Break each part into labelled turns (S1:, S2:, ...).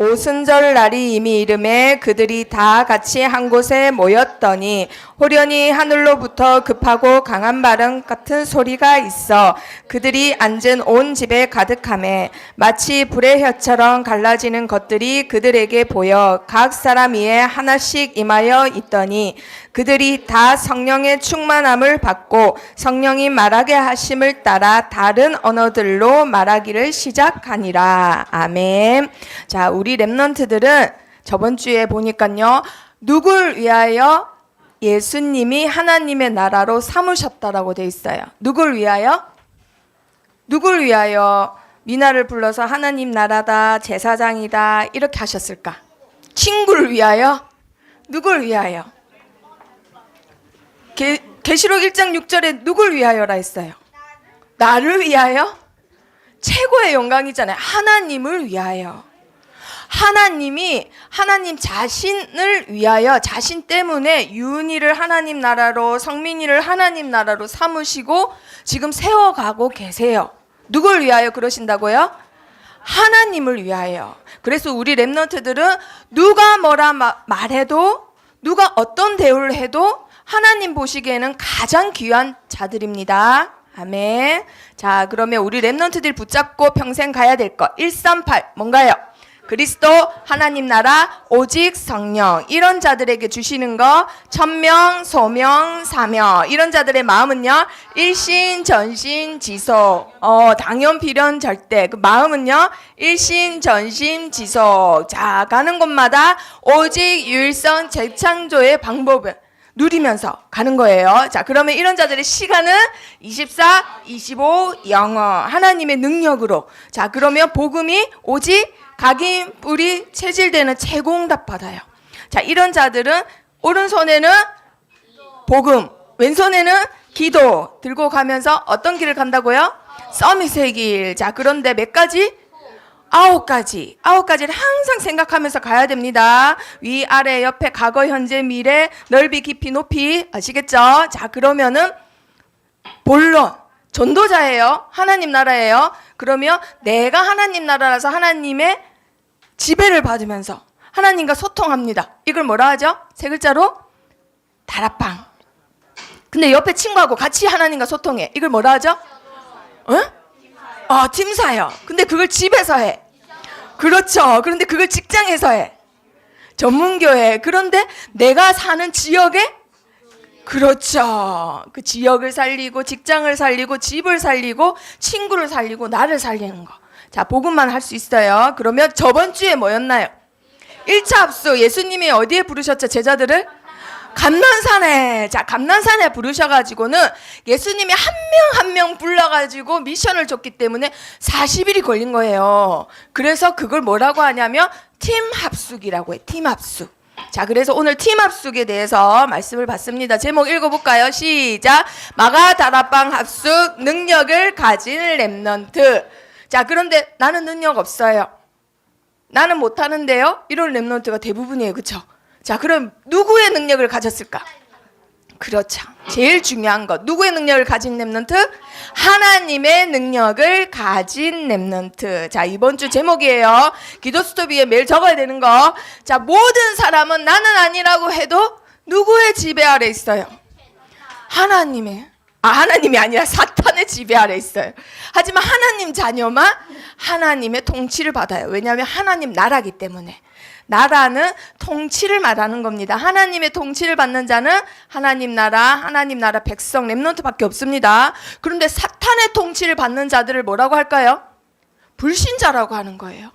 S1: 오순절 날이 이미 이름에 그들이 다 같이 한 곳에 모였더니 호련히 하늘로부터 급하고 강한 바람 같은 소리가 있어 그들이 앉은 온 집에 가득하매 마치 불의 혀처럼 갈라지는 것들이 그들에게 보여 각 사람 위에 하나씩 임하여 있더니 그들이 다 성령의 충만함을 받고 성령이 말하게 하심을 따라 다른 언어들로 말하기를 시작하니라. 아멘. 자, 우리 랩런트들은 저번 주에 보니까요, 누굴 위하여 예수님이 하나님의 나라로 삼으셨다라고 돼 있어요. 누굴 위하여? 누굴 위하여 미나를 불러서 하나님 나라다, 제사장이다 이렇게 하셨을까? 친구를 위하여? 누굴 위하여? 계시록 1장 6절에 누굴 위하여라 했어요? 나를 위하여? 최고의 영광이잖아요. 하나님을 위하여. 하나님이 하나님 자신을 위하여 자신 때문에 유은이를 하나님 나라로, 성민이를 하나님 나라로 삼으시고 지금 세워가고 계세요. 누굴 위하여 그러신다고요? 하나님을 위하여. 그래서 우리 랩런트들은 누가 뭐라 말해도, 누가 어떤 대우를 해도 하나님 보시기에는 가장 귀한 자들입니다. 아멘. 자, 그러면 우리 랩런트들 붙잡고 평생 가야 될 것 138 뭔가요? 그리스도, 하나님 나라, 오직 성령. 이런 자들에게 주시는 거 천명, 소명, 사명. 이런 자들의 마음은요, 일신, 전신, 지속. 당연, 필연, 절대. 그 마음은요, 일신, 전신, 지속. 자, 가는 곳마다 오직 유일성 재창조의 방법을 누리면서 가는 거예요. 자, 그러면 이런 자들의 시간은 24, 25, 영어. 하나님의 능력으로. 자, 그러면 복음이 오직 각인, 뿌리, 체질되는 채공답 받아요. 자, 이런 자들은 오른손에는 복음, 왼손에는 기도 들고 가면서 어떤 길을 간다고요? 서밋의 길. 자, 그런데 몇 가지? 9가지. 9가지를 항상 생각하면서 가야 됩니다. 위, 아래, 옆에, 과거, 현재, 미래, 넓이, 깊이, 높이. 아시겠죠? 자, 그러면은 본론. 전도자예요. 하나님 나라예요. 그러면 내가 하나님 나라라서 하나님의 지배를 받으면서 하나님과 소통합니다. 이걸 뭐라 하죠? 세 글자로 다락방. 근데 옆에 친구하고 같이 하나님과 소통해. 이걸 뭐라 하죠? 응? 팀사요. 근데 그걸 집에서 해. 그렇죠. 그런데 그걸 직장에서 해. 전문교회. 그런데 내가 사는 지역에 그렇죠. 그 지역을 살리고 직장을 살리고 집을 살리고 친구를 살리고 나를 살리는 거. 자, 복음만 할 수 있어요. 그러면 저번 주에 뭐였나요? 1차 합수. 예수님이 어디에 부르셨죠? 제자들을? 감난산에. 자, 감난산에 부르셔가지고는 예수님이 한 명 한 명 불러가지고 미션을 줬기 때문에 40일이 걸린 거예요. 그래서 그걸 뭐라고 하냐면 팀 합숙이라고 해. 팀 합숙. 자, 그래서 오늘 팀 합숙에 대해서 말씀을 받습니다. 제목 읽어볼까요? 시작. 마가 다락방 합숙 능력을 가진 랩런트. 자, 그런데 나는 능력 없어요. 나는 못하는데요. 이런 랩런트가 대부분이에요. 그렇죠? 자, 그럼 누구의 능력을 가졌을까? 그렇죠. 제일 중요한 것. 누구의 능력을 가진 랩런트? 하나님의 능력을 가진 랩런트. 자, 이번 주 제목이에요. 기도 스토비에 매일 적어야 되는 거. 자, 모든 사람은 나는 아니라고 해도 누구의 지배 아래 있어요? 하나님이 아니라 사탄의 지배 아래 있어요. 하지만 하나님 자녀만 하나님의 통치를 받아요. 왜냐하면 하나님 나라기 때문에. 나라는 통치를 말하는 겁니다. 하나님의 통치를 받는 자는 하나님 나라 백성, 랩런트밖에 없습니다. 그런데 사탄의 통치를 받는 자들을 뭐라고 할까요? 불신자라고 하는 거예요.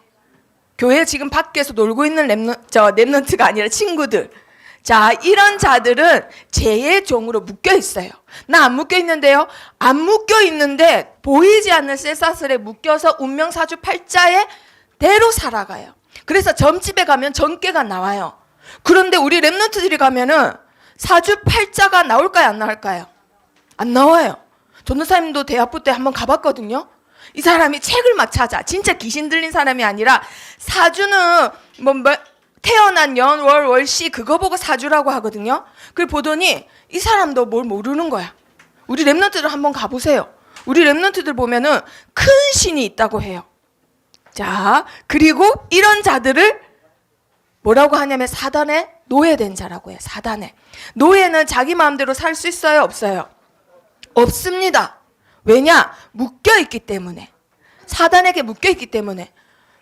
S1: 교회 지금 밖에서 놀고 있는 랩런트가 아니라 친구들. 자, 이런 자들은 죄의 종으로 묶여 있어요. 나 안 묶여 있는데요? 안 묶여 있는데 보이지 않는 쇠사슬에 묶여서 운명 사주팔자의 대로 살아가요. 그래서 점집에 가면 전개가 나와요. 그런데 우리 랩런트들이 가면은 사주팔자가 나올까요? 안 나올까요? 안 나와요. 전도사님도 대학부 때 한번 가봤거든요. 이 사람이 책을 막 찾아. 진짜 귀신 들린 사람이 아니라 사주는 태어난 년, 월, 월시 그거 보고 사주라고 하거든요. 그걸 보더니 이 사람도 뭘 모르는 거야. 우리 랩런트들 한번 가보세요. 우리 랩런트들 보면은 큰 신이 있다고 해요. 자, 그리고 이런 자들을 뭐라고 하냐면 사단의 노예된 자라고 해요. 사단의. 노예는 자기 마음대로 살 수 있어요? 없어요? 없습니다. 왜냐? 묶여있기 때문에. 사단에게 묶여있기 때문에.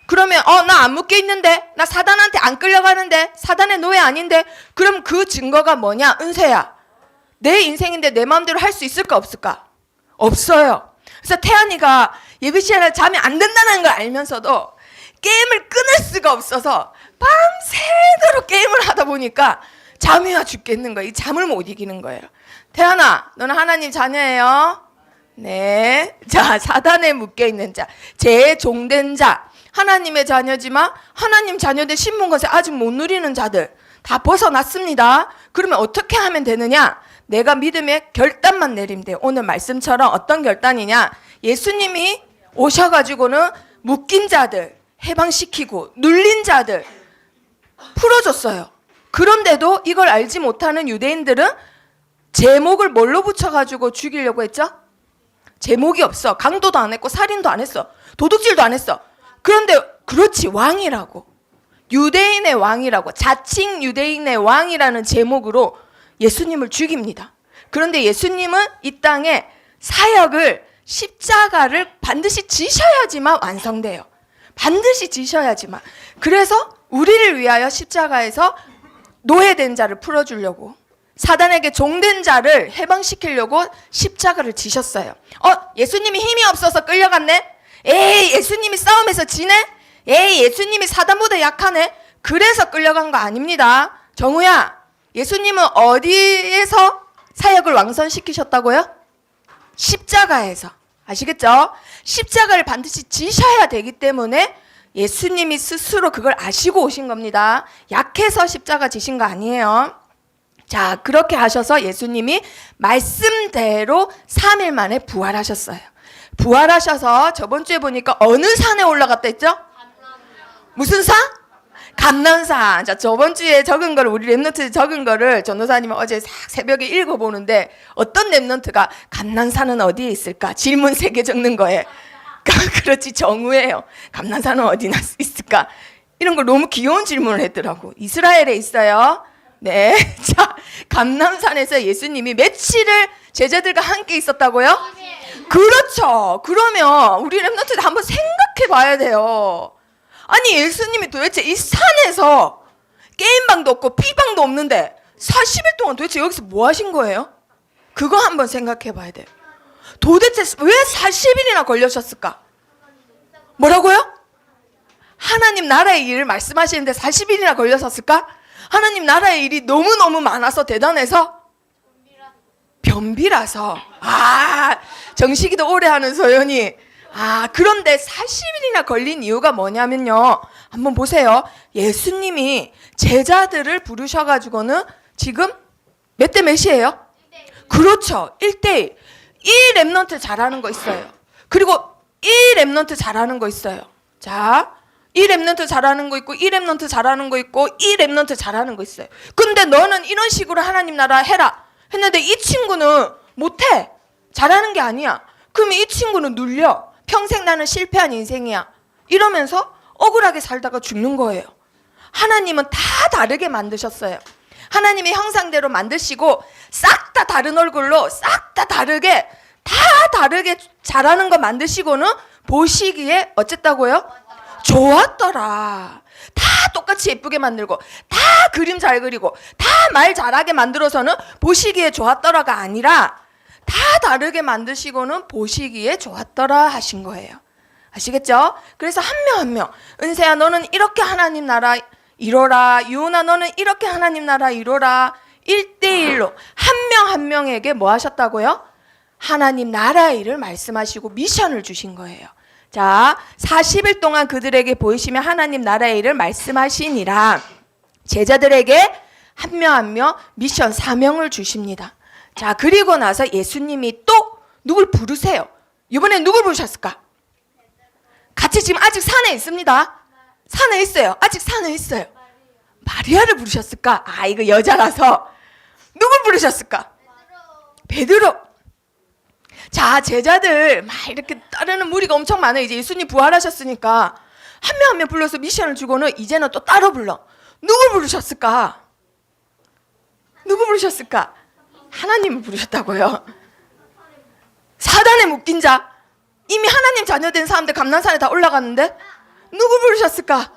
S1: 그러면 나 안 묶여있는데? 나 사단한테 안 끌려가는데? 사단의 노예 아닌데? 그럼 그 증거가 뭐냐? 은세야. 내 인생인데 내 마음대로 할 수 있을까 없을까? 없어요. 그래서 태연이가 예배 시간에 잠이 안 된다는 걸 알면서도 게임을 끊을 수가 없어서 밤새도록 게임을 하다 보니까 잠이 와 죽겠는 거예요. 이 잠을 못 이기는 거예요. 태연아, 너는 하나님 자녀예요? 네. 자, 사단에 묶여있는 자, 재종된 자, 하나님의 자녀지만 하나님 자녀된 신분것을 아직 못 누리는 자들 다 벗어났습니다. 그러면 어떻게 하면 되느냐? 내가 믿음의 결단만 내리면 돼요. 오늘 말씀처럼 어떤 결단이냐? 예수님이 오셔가지고는 묶인 자들 해방시키고 눌린 자들 풀어줬어요. 그런데도 이걸 알지 못하는 유대인들은 제목을 뭘로 붙여가지고 죽이려고 했죠? 제목이 없어. 강도도 안 했고 살인도 안 했어. 도둑질도 안 했어. 그런데 그렇지, 왕이라고. 유대인의 왕이라고. 자칭 유대인의 왕이라는 제목으로 예수님을 죽입니다. 그런데 예수님은 이 땅에 사역을 십자가를 반드시 지셔야지만 완성돼요. 반드시 지셔야지만. 그래서 우리를 위하여 십자가에서 노예된 자를 풀어주려고, 사단에게 종된 자를 해방시키려고 십자가를 지셨어요. 예수님이 힘이 없어서 끌려갔네? 에이, 예수님이 싸움에서 지네? 에이, 예수님이 사단보다 약하네? 그래서 끌려간 거 아닙니다. 정우야, 예수님은 어디에서 사역을 완성시키셨다고요? 십자가에서. 아시겠죠? 십자가를 반드시 지셔야 되기 때문에 예수님이 스스로 그걸 아시고 오신 겁니다. 약해서 십자가 지신 거 아니에요. 자, 그렇게 하셔서 예수님이 말씀대로 3일 만에 부활하셨어요. 부활하셔서 저번 주에 보니까 어느 산에 올라갔다 했죠? 무슨 산? 감람산. 자, 저번 주에 적은 거를, 우리 랩런트 적은 거를 전도사님은 어제 새벽에 읽어보는데 어떤 랩런트가 감람산은 어디에 있을까? 질문 3개 적는 거예요. 그렇지, 정우예요. 감람산은 어디 있을까? 이런 걸 너무 귀여운 질문을 했더라고. 이스라엘에 있어요. 네. 자, 감람산에서 예수님이 며칠을 제자들과 함께 있었다고요? 그렇죠. 그러면 우리 랩런트들 한번 생각해 봐야 돼요. 아니, 예수님이 도대체 이 산에서 게임방도 없고 피방도 없는데 40일 동안 도대체 여기서 뭐 하신 거예요? 그거 한번 생각해 봐야 돼요. 도대체 왜 40일이나 걸려셨을까? 뭐라고요? 하나님 나라의 일을 말씀하시는데 40일이나 걸렸었을까? 하나님 나라의 일이 너무너무 많아서 대단해서? 변비라서. 정식이도 오래 하는 소연이. 그런데 40일이나 걸린 이유가 뭐냐면요. 한번 보세요. 예수님이 제자들을 부르셔가지고는 지금 몇 대 몇이에요? 그렇죠. 1대1. 이 랩런트 잘하는 거 있어요. 그리고 이 랩런트 잘하는 거 있어요. 자, 이 랩런트 잘하는 거 있고, 이 랩런트 잘하는 거 있고, 이 랩런트 잘하는 거 있어요. 근데 너는 이런 식으로 하나님 나라 해라 했는데 이 친구는 못해. 잘하는 게 아니야. 그러면 이 친구는 눌려. 평생 나는 실패한 인생이야. 이러면서 억울하게 살다가 죽는 거예요. 하나님은 다 다르게 만드셨어요. 하나님의 형상대로 만드시고 싹 다 다른 얼굴로 싹 다 다르게 잘하는 거 만드시고는 보시기에 어쨌다고요? 좋았더라. 다 똑같이 예쁘게 만들고 다 그림 잘 그리고 다 말 잘하게 만들어서는 보시기에 좋았더라가 아니라 다 다르게 만드시고는 보시기에 좋았더라 하신 거예요. 아시겠죠? 그래서 한 명 한 명, 은세야 너는 이렇게 하나님 나라 이뤄라, 유은아 너는 이렇게 하나님 나라 이뤄라, 1대1로 한 명 한 명에게 뭐 하셨다고요? 하나님 나라의 일을 말씀하시고 미션을 주신 거예요. 자, 40일 동안 그들에게 보이시며 하나님 나라의 일을 말씀하시니라. 제자들에게 한 명 한 명 미션 사명을 주십니다. 자, 그리고 나서 예수님이 또 누굴 부르세요. 이번에 누굴 부르셨을까? 같이 지금 아직 산에 있습니다. 산에 있어요. 아직 산에 있어요. 마리아를 부르셨을까? 이거 여자라서. 누굴 부르셨을까? 베드로. 자, 제자들 막 이렇게 따르는 무리가 엄청 많아요. 이제 예수님 부활하셨으니까 한 명 한 명 불러서 미션을 주고는 이제는 또 따로 불러. 누굴 부르셨을까? 누구 부르셨을까? 하나님을 부르셨다고요. 사단에 묶인 자, 이미 하나님 자녀된 사람들 감난산에 다 올라갔는데 누구 부르셨을까?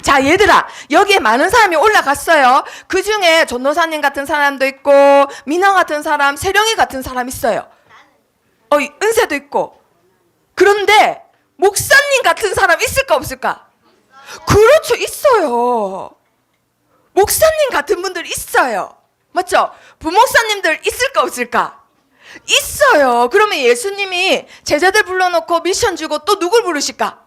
S1: 자, 얘들아, 여기에 많은 사람이 올라갔어요. 그 중에 전도사님 같은 사람도 있고 민화 같은 사람, 세령이 같은 사람 있어요. 은세도 있고. 그런데 목사님 같은 사람 있을까 없을까? 그렇죠, 있어요. 목사님 같은 분들 있어요. 맞죠? 부목사님들 있을까 없을까? 있어요. 그러면 예수님이 제자들 불러놓고 미션 주고 또 누굴 부르실까?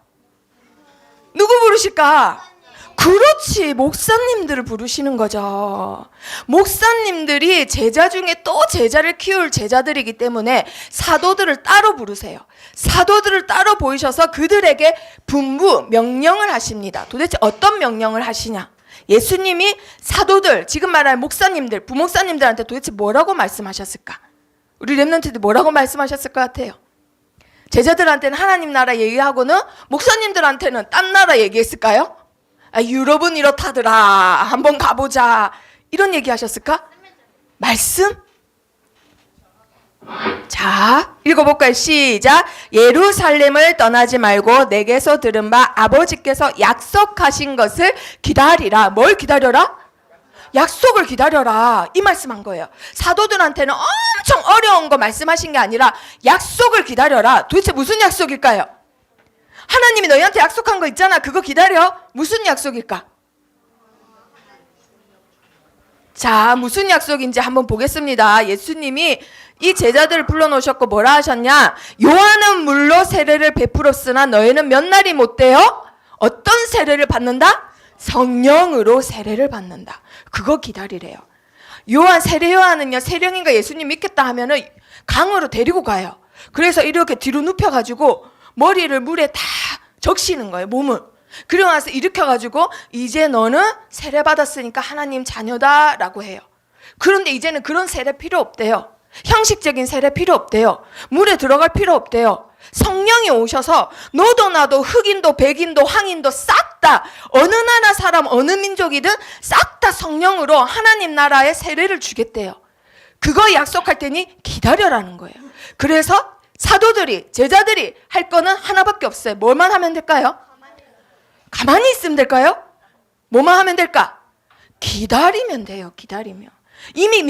S1: 누구 부르실까? 그렇지, 목사님들을 부르시는 거죠. 목사님들이 제자 중에 또 제자를 키울 제자들이기 때문에 사도들을 따로 부르세요. 사도들을 따로 보이셔서 그들에게 분부, 명령을 하십니다. 도대체 어떤 명령을 하시냐? 예수님이 사도들, 지금 말하는 목사님들, 부목사님들한테 도대체 뭐라고 말씀하셨을까? 우리 렘넌트들 뭐라고 말씀하셨을 것 같아요? 제자들한테는 하나님 나라 얘기하고는 목사님들한테는 딴 나라 얘기했을까요? 유럽은 이렇다더라, 한번 가보자, 이런 얘기 하셨을까? 말씀? 자, 읽어볼까요? 시작. 예루살렘을 떠나지 말고 내게서 들은 바 아버지께서 약속하신 것을 기다리라. 뭘 기다려라? 약속을 기다려라, 이 말씀한 거예요. 사도들한테는 엄청 어려운 거 말씀하신 게 아니라 약속을 기다려라. 도대체 무슨 약속일까요? 하나님이 너희한테 약속한 거 있잖아, 그거 기다려. 무슨 약속일까? 자, 무슨 약속인지 한번 보겠습니다. 예수님이 이 제자들을 불러놓으셨고 뭐라 하셨냐? 요한은 물로 세례를 베풀었으나 너희는 몇 날이 못 돼요? 어떤 세례를 받는다? 성령으로 세례를 받는다. 그거 기다리래요. 세례 요한은요, 세령인가 예수님 믿겠다 하면은 강으로 데리고 가요. 그래서 이렇게 뒤로 눕혀가지고 머리를 물에 다 적시는 거예요, 몸을. 그리고 나서 일으켜가지고 이제 너는 세례 받았으니까 하나님 자녀다 라고 해요. 그런데 이제는 그런 세례 필요 없대요. 형식적인 세례 필요 없대요. 물에 들어갈 필요 없대요. 성령이 오셔서 너도 나도 흑인도 백인도 황인도 싹 다, 어느 나라 사람 어느 민족이든 싹 다 성령으로 하나님 나라에 세례를 주겠대요. 그거 약속할 테니 기다려라는 거예요. 그래서 사도들이, 제자들이 할 거는 하나밖에 없어요. 뭐만 하면 될까요? 가만히 있으면 될까요? 뭐만 하면 될까? 기다리면 돼요. 기다리면. 이미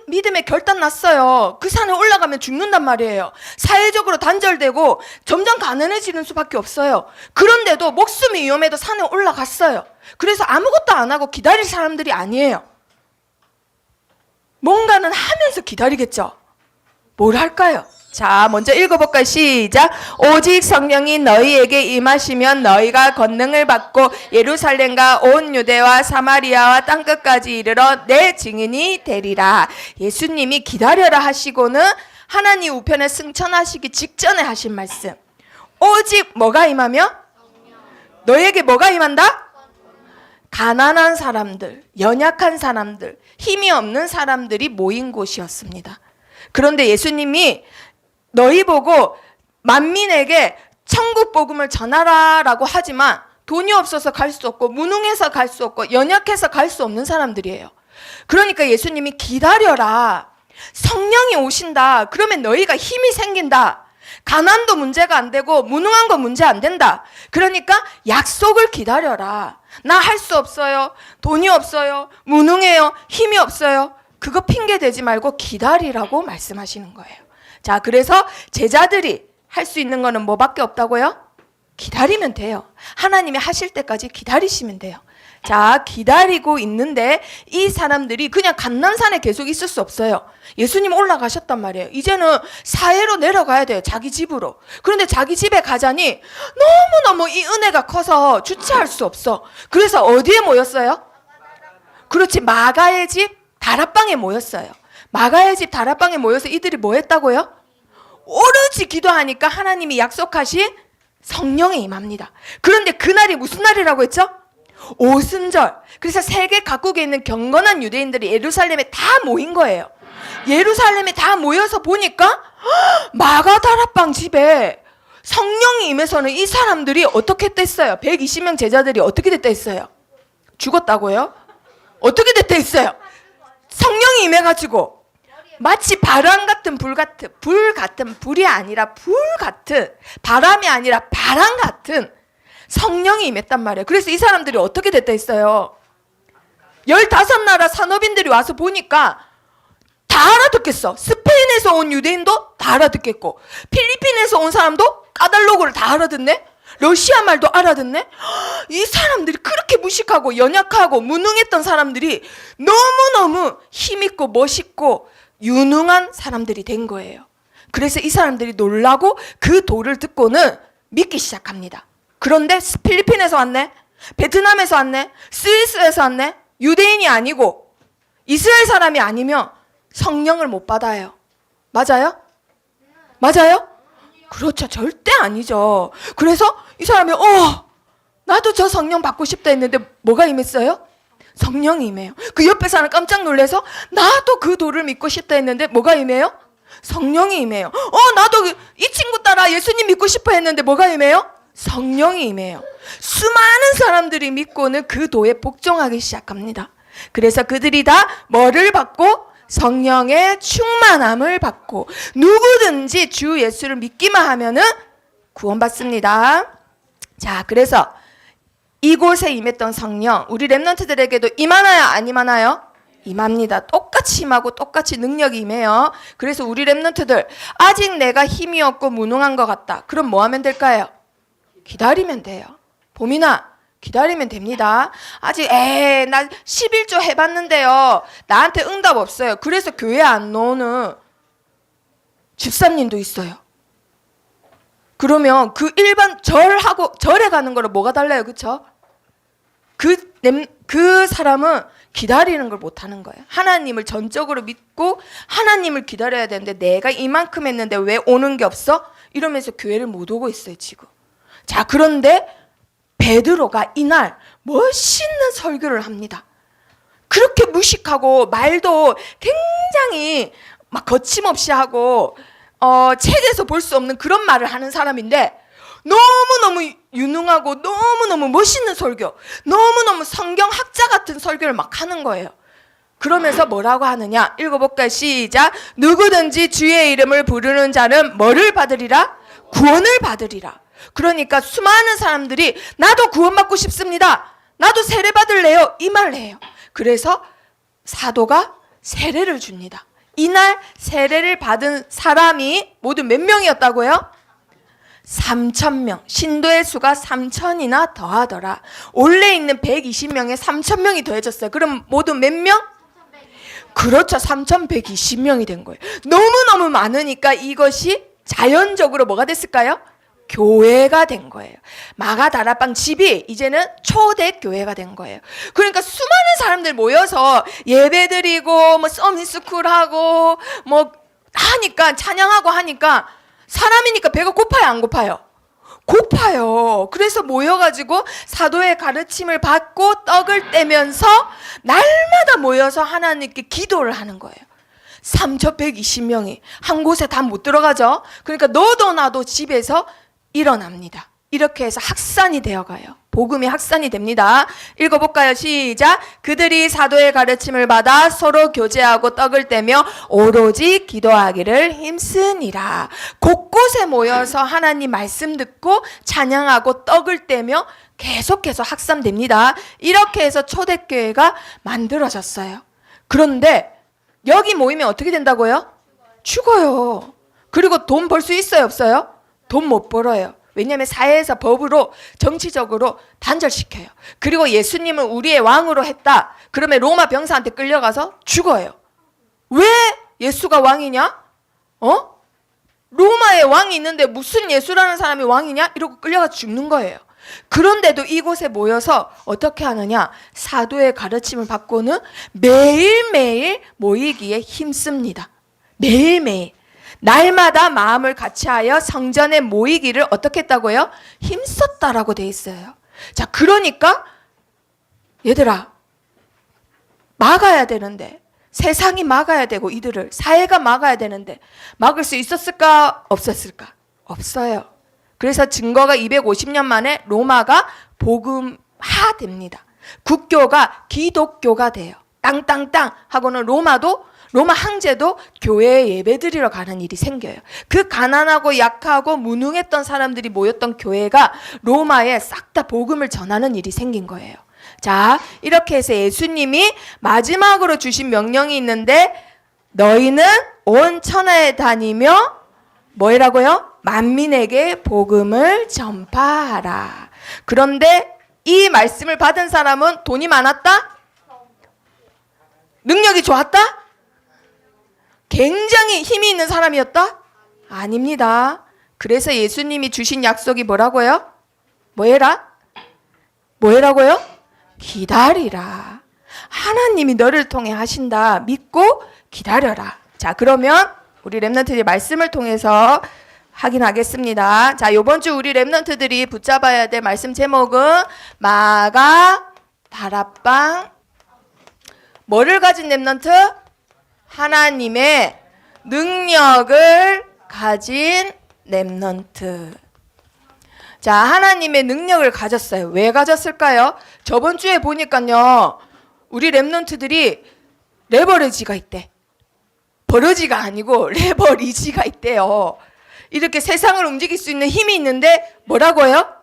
S1: 믿음의 결단 났어요. 그 산에 올라가면 죽는단 말이에요. 사회적으로 단절되고 점점 가난해지는 수밖에 없어요. 그런데도 목숨이 위험해도 산에 올라갔어요. 그래서 아무것도 안 하고 기다릴 사람들이 아니에요. 뭔가는 하면서 기다리겠죠. 뭘 할까요? 자, 먼저 읽어볼까요? 시작. 오직 성령이 너희에게 임하시면 너희가 권능을 받고 예루살렘과 온 유대와 사마리아와 땅끝까지 이르러 내 증인이 되리라. 예수님이 기다려라 하시고는 하나님 우편에 승천하시기 직전에 하신 말씀. 오직 뭐가 임하며? 너희에게 뭐가 임한다? 가난한 사람들, 연약한 사람들, 힘이 없는 사람들이 모인 곳이었습니다. 그런데 예수님이 너희 보고 만민에게 천국 복음을 전하라라고 하지만 돈이 없어서 갈 수 없고 무능해서 갈 수 없고 연약해서 갈 수 없는 사람들이에요. 그러니까 예수님이 기다려라. 성령이 오신다. 그러면 너희가 힘이 생긴다. 가난도 문제가 안 되고 무능한 거 문제 안 된다. 그러니까 약속을 기다려라. 나 할 수 없어요. 돈이 없어요. 무능해요. 힘이 없어요. 그거 핑계 대지 말고 기다리라고 말씀하시는 거예요. 자, 그래서 제자들이 할 수 있는 거는 뭐밖에 없다고요? 기다리면 돼요. 하나님이 하실 때까지 기다리시면 돼요. 자, 기다리고 있는데 이 사람들이 그냥 감난산에 계속 있을 수 없어요. 예수님 올라가셨단 말이에요. 이제는 사해로 내려가야 돼요. 자기 집으로. 그런데 자기 집에 가자니 너무너무 이 은혜가 커서 주체할 수 없어. 그래서 어디에 모였어요? 그렇지, 마가의 집 다락방에 모였어요. 마가의 집 다락방에 모여서 이들이 뭐 했다고요? 오르지 기도하니까 하나님이 약속하신 성령에 임합니다. 그런데 그날이 무슨 날이라고 했죠? 오순절. 그래서 세계 각국에 있는 경건한 유대인들이 예루살렘에 다 모인 거예요. 예루살렘에 다 모여서 보니까 마가 다락방 집에 성령이 임해서는 이 사람들이 어떻게 됐어요? 120명 제자들이 어떻게 됐다 했어요? 죽었다고요? 어떻게 됐다 했어요? 성령이 임해가지고 마치 바람 같은 불 같은 불이 아니라 불 같은, 바람이 아니라 바람 같은 성령이 임했단 말이에요. 그래서 이 사람들이 어떻게 됐다 했어요? 15나라 산업인들이 와서 보니까 다 알아듣겠어. 스페인에서 온 유대인도 다 알아듣겠고, 필리핀에서 온 사람도 까달로그를 다 알아듣네? 러시아 말도 알아듣네? 이 사람들이 그렇게 무식하고 연약하고 무능했던 사람들이 너무너무 힘있고 멋있고 유능한 사람들이 된 거예요. 그래서 이 사람들이 놀라고 그 도를 듣고는 믿기 시작합니다. 그런데 필리핀에서 왔네? 베트남에서 왔네? 스위스에서 왔네? 유대인이 아니고 이스라엘 사람이 아니면 성령을 못 받아요. 맞아요? 맞아요? 그렇죠. 절대 아니죠. 그래서 이 사람이 나도 저 성령 받고 싶다 했는데 뭐가 임했어요? 성령이 임해요. 그 옆에 사람 깜짝 놀라서 나도 그 도를 믿고 싶다 했는데 뭐가 임해요? 성령이 임해요. 나도 이 친구 따라 예수님 믿고 싶어 했는데 뭐가 임해요? 성령이 임해요. 수많은 사람들이 믿고는 그 도에 복종하기 시작합니다. 그래서 그들이 다 뭐를 받고? 성령의 충만함을 받고 누구든지 주 예수를 믿기만 하면은 구원받습니다. 자, 그래서 이곳에 임했던 성령, 우리 렘넌트들에게도 임하나요? 안 임하나요? 임합니다. 똑같이 임하고 똑같이 능력이 임해요. 그래서 우리 렘넌트들 아직 내가 힘이 없고 무능한 것 같다. 그럼 뭐 하면 될까요? 기다리면 돼요. 봄이나 기다리면 됩니다. 아직 나 11조 해봤는데요. 나한테 응답 없어요. 그래서 교회 안 나오는 집사님도 있어요. 그러면 그 일반 절에 가는 거랑 뭐가 달라요? 그쵸? 그 사람은 기다리는 걸 못하는 거예요. 하나님을 전적으로 믿고 하나님을 기다려야 되는데 내가 이만큼 했는데 왜 오는 게 없어? 이러면서 교회를 못 오고 있어요 지금. 자, 그런데 베드로가 이날 멋있는 설교를 합니다. 그렇게 무식하고 말도 굉장히 막 거침없이 하고 책에서 볼 수 없는 그런 말을 하는 사람인데 너무너무 유능하고 너무너무 멋있는 설교, 너무너무 성경학자 같은 설교를 막 하는 거예요. 그러면서 뭐라고 하느냐? 읽어볼까요? 시작. 누구든지 주의 이름을 부르는 자는 뭐를 받으리라? 구원을 받으리라. 그러니까 수많은 사람들이 나도 구원받고 싶습니다. 나도 세례 받을래요. 이 말을 해요. 그래서 사도가 세례를 줍니다. 이날 세례를 받은 사람이 모두 몇 명이었다고요? 3,000명. 신도의 수가 3,000이나 더하더라. 원래 있는 120명에 3,000명이 더해졌어요. 그럼 모두 몇 명? 그렇죠. 3,120명이 된 거예요. 너무너무 많으니까 이것이 자연적으로 뭐가 됐을까요? 교회가 된 거예요. 마가다락방 집이 이제는 초대교회가 된 거예요. 그러니까 수많은 사람들 모여서 예배드리고 뭐 서밋스쿨하고 뭐 하니까 찬양하고 하니까 사람이니까 배가 고파요, 안 고파요? 고파요. 그래서 모여가지고 사도의 가르침을 받고 떡을 떼면서 날마다 모여서 하나님께 기도를 하는 거예요. 3,120명이 한 곳에 다 못 들어가죠. 그러니까 너도 나도 집에서 일어납니다. 이렇게 해서 확산이 되어가요. 복음이 확산이 됩니다. 읽어볼까요? 시작. 그들이 사도의 가르침을 받아 서로 교제하고 떡을 떼며 오로지 기도하기를 힘쓰니라. 곳곳에 모여서 하나님 말씀 듣고 찬양하고 떡을 떼며 계속해서 확산됩니다. 이렇게 해서 초대교회가 만들어졌어요. 그런데 여기 모이면 어떻게 된다고요? 죽어요. 그리고 돈 벌 수 있어요? 없어요? 돈 못 벌어요. 왜냐하면 사회에서 법으로 정치적으로 단절시켜요. 그리고 예수님을 우리의 왕으로 했다. 그러면 로마 병사한테 끌려가서 죽어요. 왜 예수가 왕이냐? 로마에 왕이 있는데 무슨 예수라는 사람이 왕이냐? 이러고 끌려가서 죽는 거예요. 그런데도 이곳에 모여서 어떻게 하느냐? 사도의 가르침을 받고는 매일매일 모이기에 힘씁니다. 매일매일. 날마다 마음을 같이하여 성전에 모이기를 어떻게 했다고요? 힘썼다라고 돼 있어요. 자, 그러니까 얘들아, 막아야 되는데, 세상이 막아야 되고 이들을 사회가 막아야 되는데 막을 수 있었을까? 없었을까? 없어요. 그래서 증거가 250년 만에 로마가 복음화됩니다. 국교가 기독교가 돼요. 땅땅땅 하고는 로마 황제도 교회에 예배드리러 가는 일이 생겨요. 그 가난하고 약하고 무능했던 사람들이 모였던 교회가 로마에 싹 다 복음을 전하는 일이 생긴 거예요. 자, 이렇게 해서 예수님이 마지막으로 주신 명령이 있는데 너희는 온 천하에 다니며 뭐라고요? 만민에게 복음을 전파하라. 그런데 이 말씀을 받은 사람은 돈이 많았다? 능력이 좋았다? 굉장히 힘이 있는 사람이었다? 아닙니다. 그래서 예수님이 주신 약속이 뭐라고요? 뭐해라고요? 기다리라. 하나님이 너를 통해 하신다. 믿고 기다려라. 자, 그러면 우리 렘넌트들이 말씀을 통해서 확인하겠습니다. 자, 요번 주 우리 렘넌트들이 붙잡아야 될 말씀 제목은 마가 다락방. 뭐를 가진 렘넌트? 하나님의 능력을 가진 렘넌트. 자, 하나님의 능력을 가졌어요. 왜 가졌을까요? 저번 주에 보니까요, 우리 렘넌트들이 레버리지가 있대. 버러지가 아니고 레버리지가 있대요. 이렇게 세상을 움직일 수 있는 힘이 있는데 뭐라고요?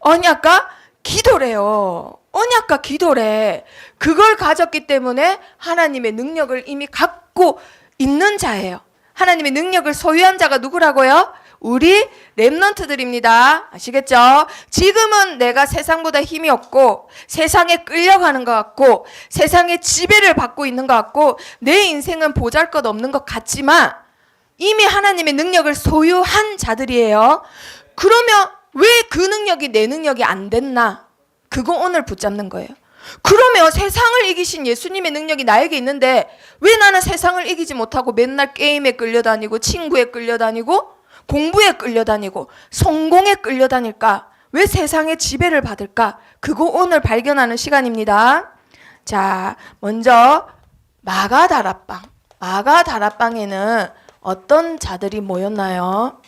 S1: 언약과 기도래요. 언약과 기도래. 그걸 가졌기 때문에 하나님의 능력을 이미 갖고 있는 자예요. 하나님의 능력을 소유한 자가 누구라고요? 우리 렘넌트들입니다. 아시겠죠? 지금은 내가 세상보다 힘이 없고 세상에 끌려가는 것 같고 세상의 지배를 받고 있는 것 같고 내 인생은 보잘것없는 것 같지만 이미 하나님의 능력을 소유한 자들이에요. 그러면 왜 그 능력이 내 능력이 안 됐나? 그거 오늘 붙잡는 거예요. 그러면 세상을 이기신 예수님의 능력이 나에게 있는데 왜 나는 세상을 이기지 못하고 맨날 게임에 끌려다니고 친구에 끌려다니고 공부에 끌려다니고 성공에 끌려다닐까? 왜 세상의 지배를 받을까? 그거 오늘 발견하는 시간입니다. 자, 먼저 마가다락방. 마가다락방에는 어떤 자들이 모였나요?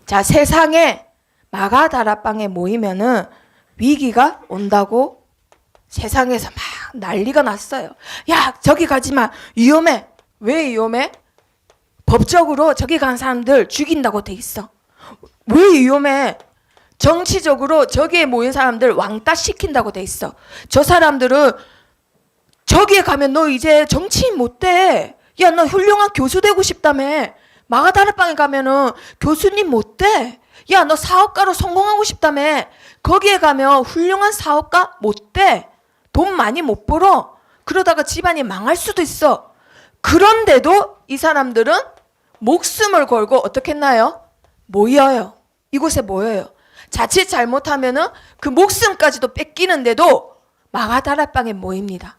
S1: 자, 세상에 마가다락방에 모이면은 위기가 온다고 세상에서 막 난리가 났어요. 야, 저기 가지 마. 위험해. 왜 위험해? 법적으로 저기 간 사람들 죽인다고 돼 있어. 왜 위험해? 정치적으로 저기에 모인 사람들 왕따 시킨다고 돼 있어. 저 사람들은 저기에 가면 너 이제 정치인 못 돼. 야, 너 훌륭한 교수 되고 싶다며. 마가다락방에 가면은 교수님 못 돼. 야, 너 사업가로 성공하고 싶다며. 거기에 가면 훌륭한 사업가 못 돼. 돈 많이 못 벌어. 그러다가 집안이 망할 수도 있어. 그런데도 이 사람들은 목숨을 걸고 어떻게 했나요? 모여요. 이곳에 모여요. 자칫 잘못하면은 그 목숨까지도 뺏기는데도 마가다락방에 모입니다.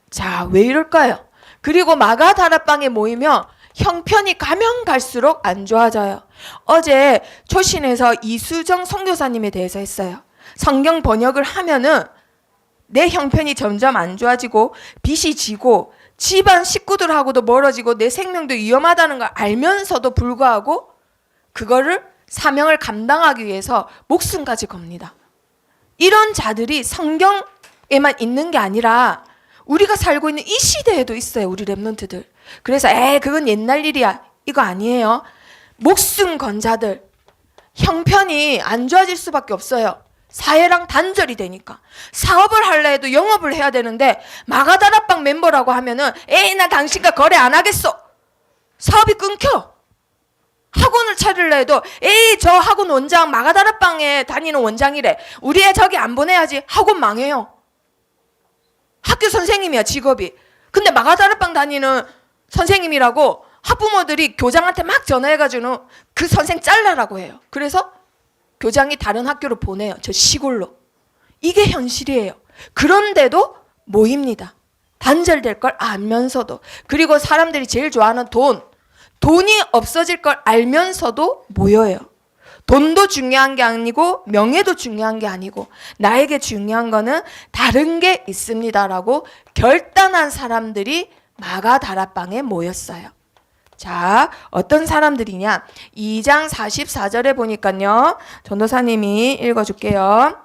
S1: 자, 왜 이럴까요? 그리고 마가다락방에 모이면 형편이 가면 갈수록 안 좋아져요. 어제 초신에서 이수정 선교사님에 대해서 했어요. 성경 번역을 하면은 내 형편이 점점 안 좋아지고 빚이 지고 집안 식구들하고도 멀어지고 내 생명도 위험하다는 걸 알면서도 불구하고 그거를 사명을 감당하기 위해서 목숨까지 겁니다. 이런 자들이 성경에만 있는 게 아니라 우리가 살고 있는 이 시대에도 있어요. 우리 렘넌트들. 그래서 그건 옛날 일이야. 이거 아니에요. 목숨 건 자들. 형편이 안 좋아질 수밖에 없어요. 사회랑 단절이 되니까. 사업을 하려 해도 영업을 해야 되는데 마가다락방 멤버라고 하면은 나 당신과 거래 안 하겠어. 사업이 끊겨. 학원을 차리려 해도 저 학원 원장 마가다락방에 다니는 원장이래. 우리 애 저기 안 보내야지. 학원 망해요. 학교 선생님이야 직업이. 근데 마가다락방 다니는 선생님이라고 학부모들이 교장한테 막 전화해가지고 그 선생 잘라라고 해요. 그래서 교장이 다른 학교로 보내요. 저 시골로. 이게 현실이에요. 그런데도 모입니다. 단절될 걸 알면서도. 그리고 사람들이 제일 좋아하는 돈이 없어질 걸 알면서도 모여요. 돈도 중요한 게 아니고 명예도 중요한 게 아니고 나에게 중요한 거는 다른 게 있습니다라고 결단한 사람들이 마가다락방에 모였어요. 자, 어떤 사람들이냐? 2장 44절에 보니까요. 전도사님이 읽어줄게요.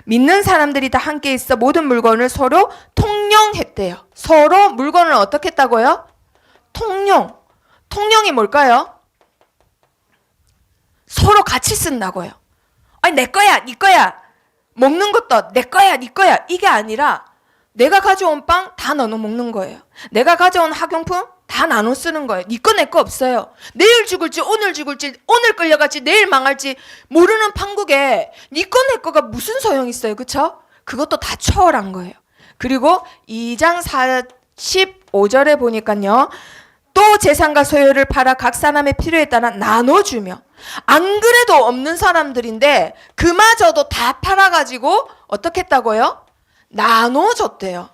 S1: 믿는 사람들이 다 함께 있어 모든 물건을 서로 통용했대요. 서로 물건을 어떻게 했다고요? 통용. 통용이 뭘까요? 서로 같이 쓴다고요. 아니, 내 거야, 네 거야. 먹는 것도 내 거야, 네 거야. 이게 아니라 내가 가져온 빵 다 나눠 먹는 거예요. 내가 가져온 학용품 다 나눠 쓰는 거예요. 네 거 내 거 없어요. 내일 죽을지 오늘 죽을지 오늘 끌려갈지 내일 망할지 모르는 판국에 네 거 내 거가 무슨 소용 있어요. 그쵸? 그것도 다 초월한 거예요. 그리고 2장 45절에 보니까요. 또 재산과 소유를 팔아 각 사람의 필요에 따라 나눠주며 안 그래도 없는 사람들인데 그마저도 다 팔아가지고 어떻게 했다고요? 나눠줬대요.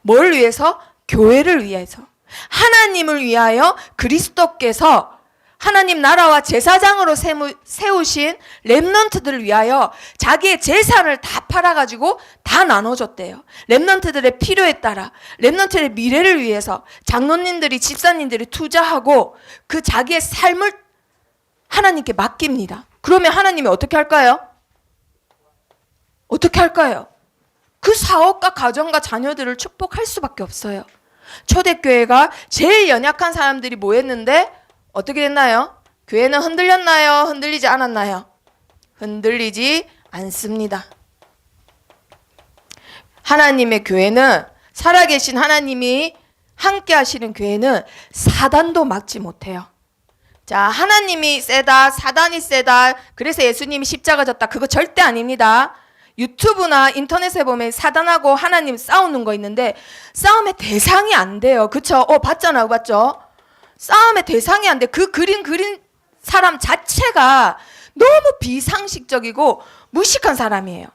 S1: 뭘 위해서? 교회를 위해서. 하나님을 위하여 그리스도께서 하나님 나라와 제사장으로 세우신 렘넌트들을 위하여 자기의 재산을 다 팔아가지고 다 나눠줬대요. 렘넌트들의 필요에 따라 렘넌트의 미래를 위해서 장로님들이 집사님들이 투자하고 그 자기의 삶을 하나님께 맡깁니다. 그러면 하나님이 어떻게 할까요? 어떻게 할까요? 그 사업과 가정과 자녀들을 축복할 수밖에 없어요. 초대교회가 제일 연약한 사람들이 모였는데 어떻게 됐나요? 교회는 흔들렸나요? 흔들리지 않았나요? 흔들리지 않습니다. 하나님의 교회는 살아계신 하나님이 함께 하시는 교회는 사단도 막지 못해요. 자, 하나님이 세다, 사단이 세다, 그래서 예수님이 십자가 졌다. 그거 절대 아닙니다. 유튜브나 인터넷에 보면 사단하고 하나님 싸우는 거 있는데 싸움의 대상이 안 돼요. 그쵸? 봤잖아요. 봤죠? 싸움의 대상이 안 돼. 그 그린 사람 자체가 너무 비상식적이고 무식한 사람이에요.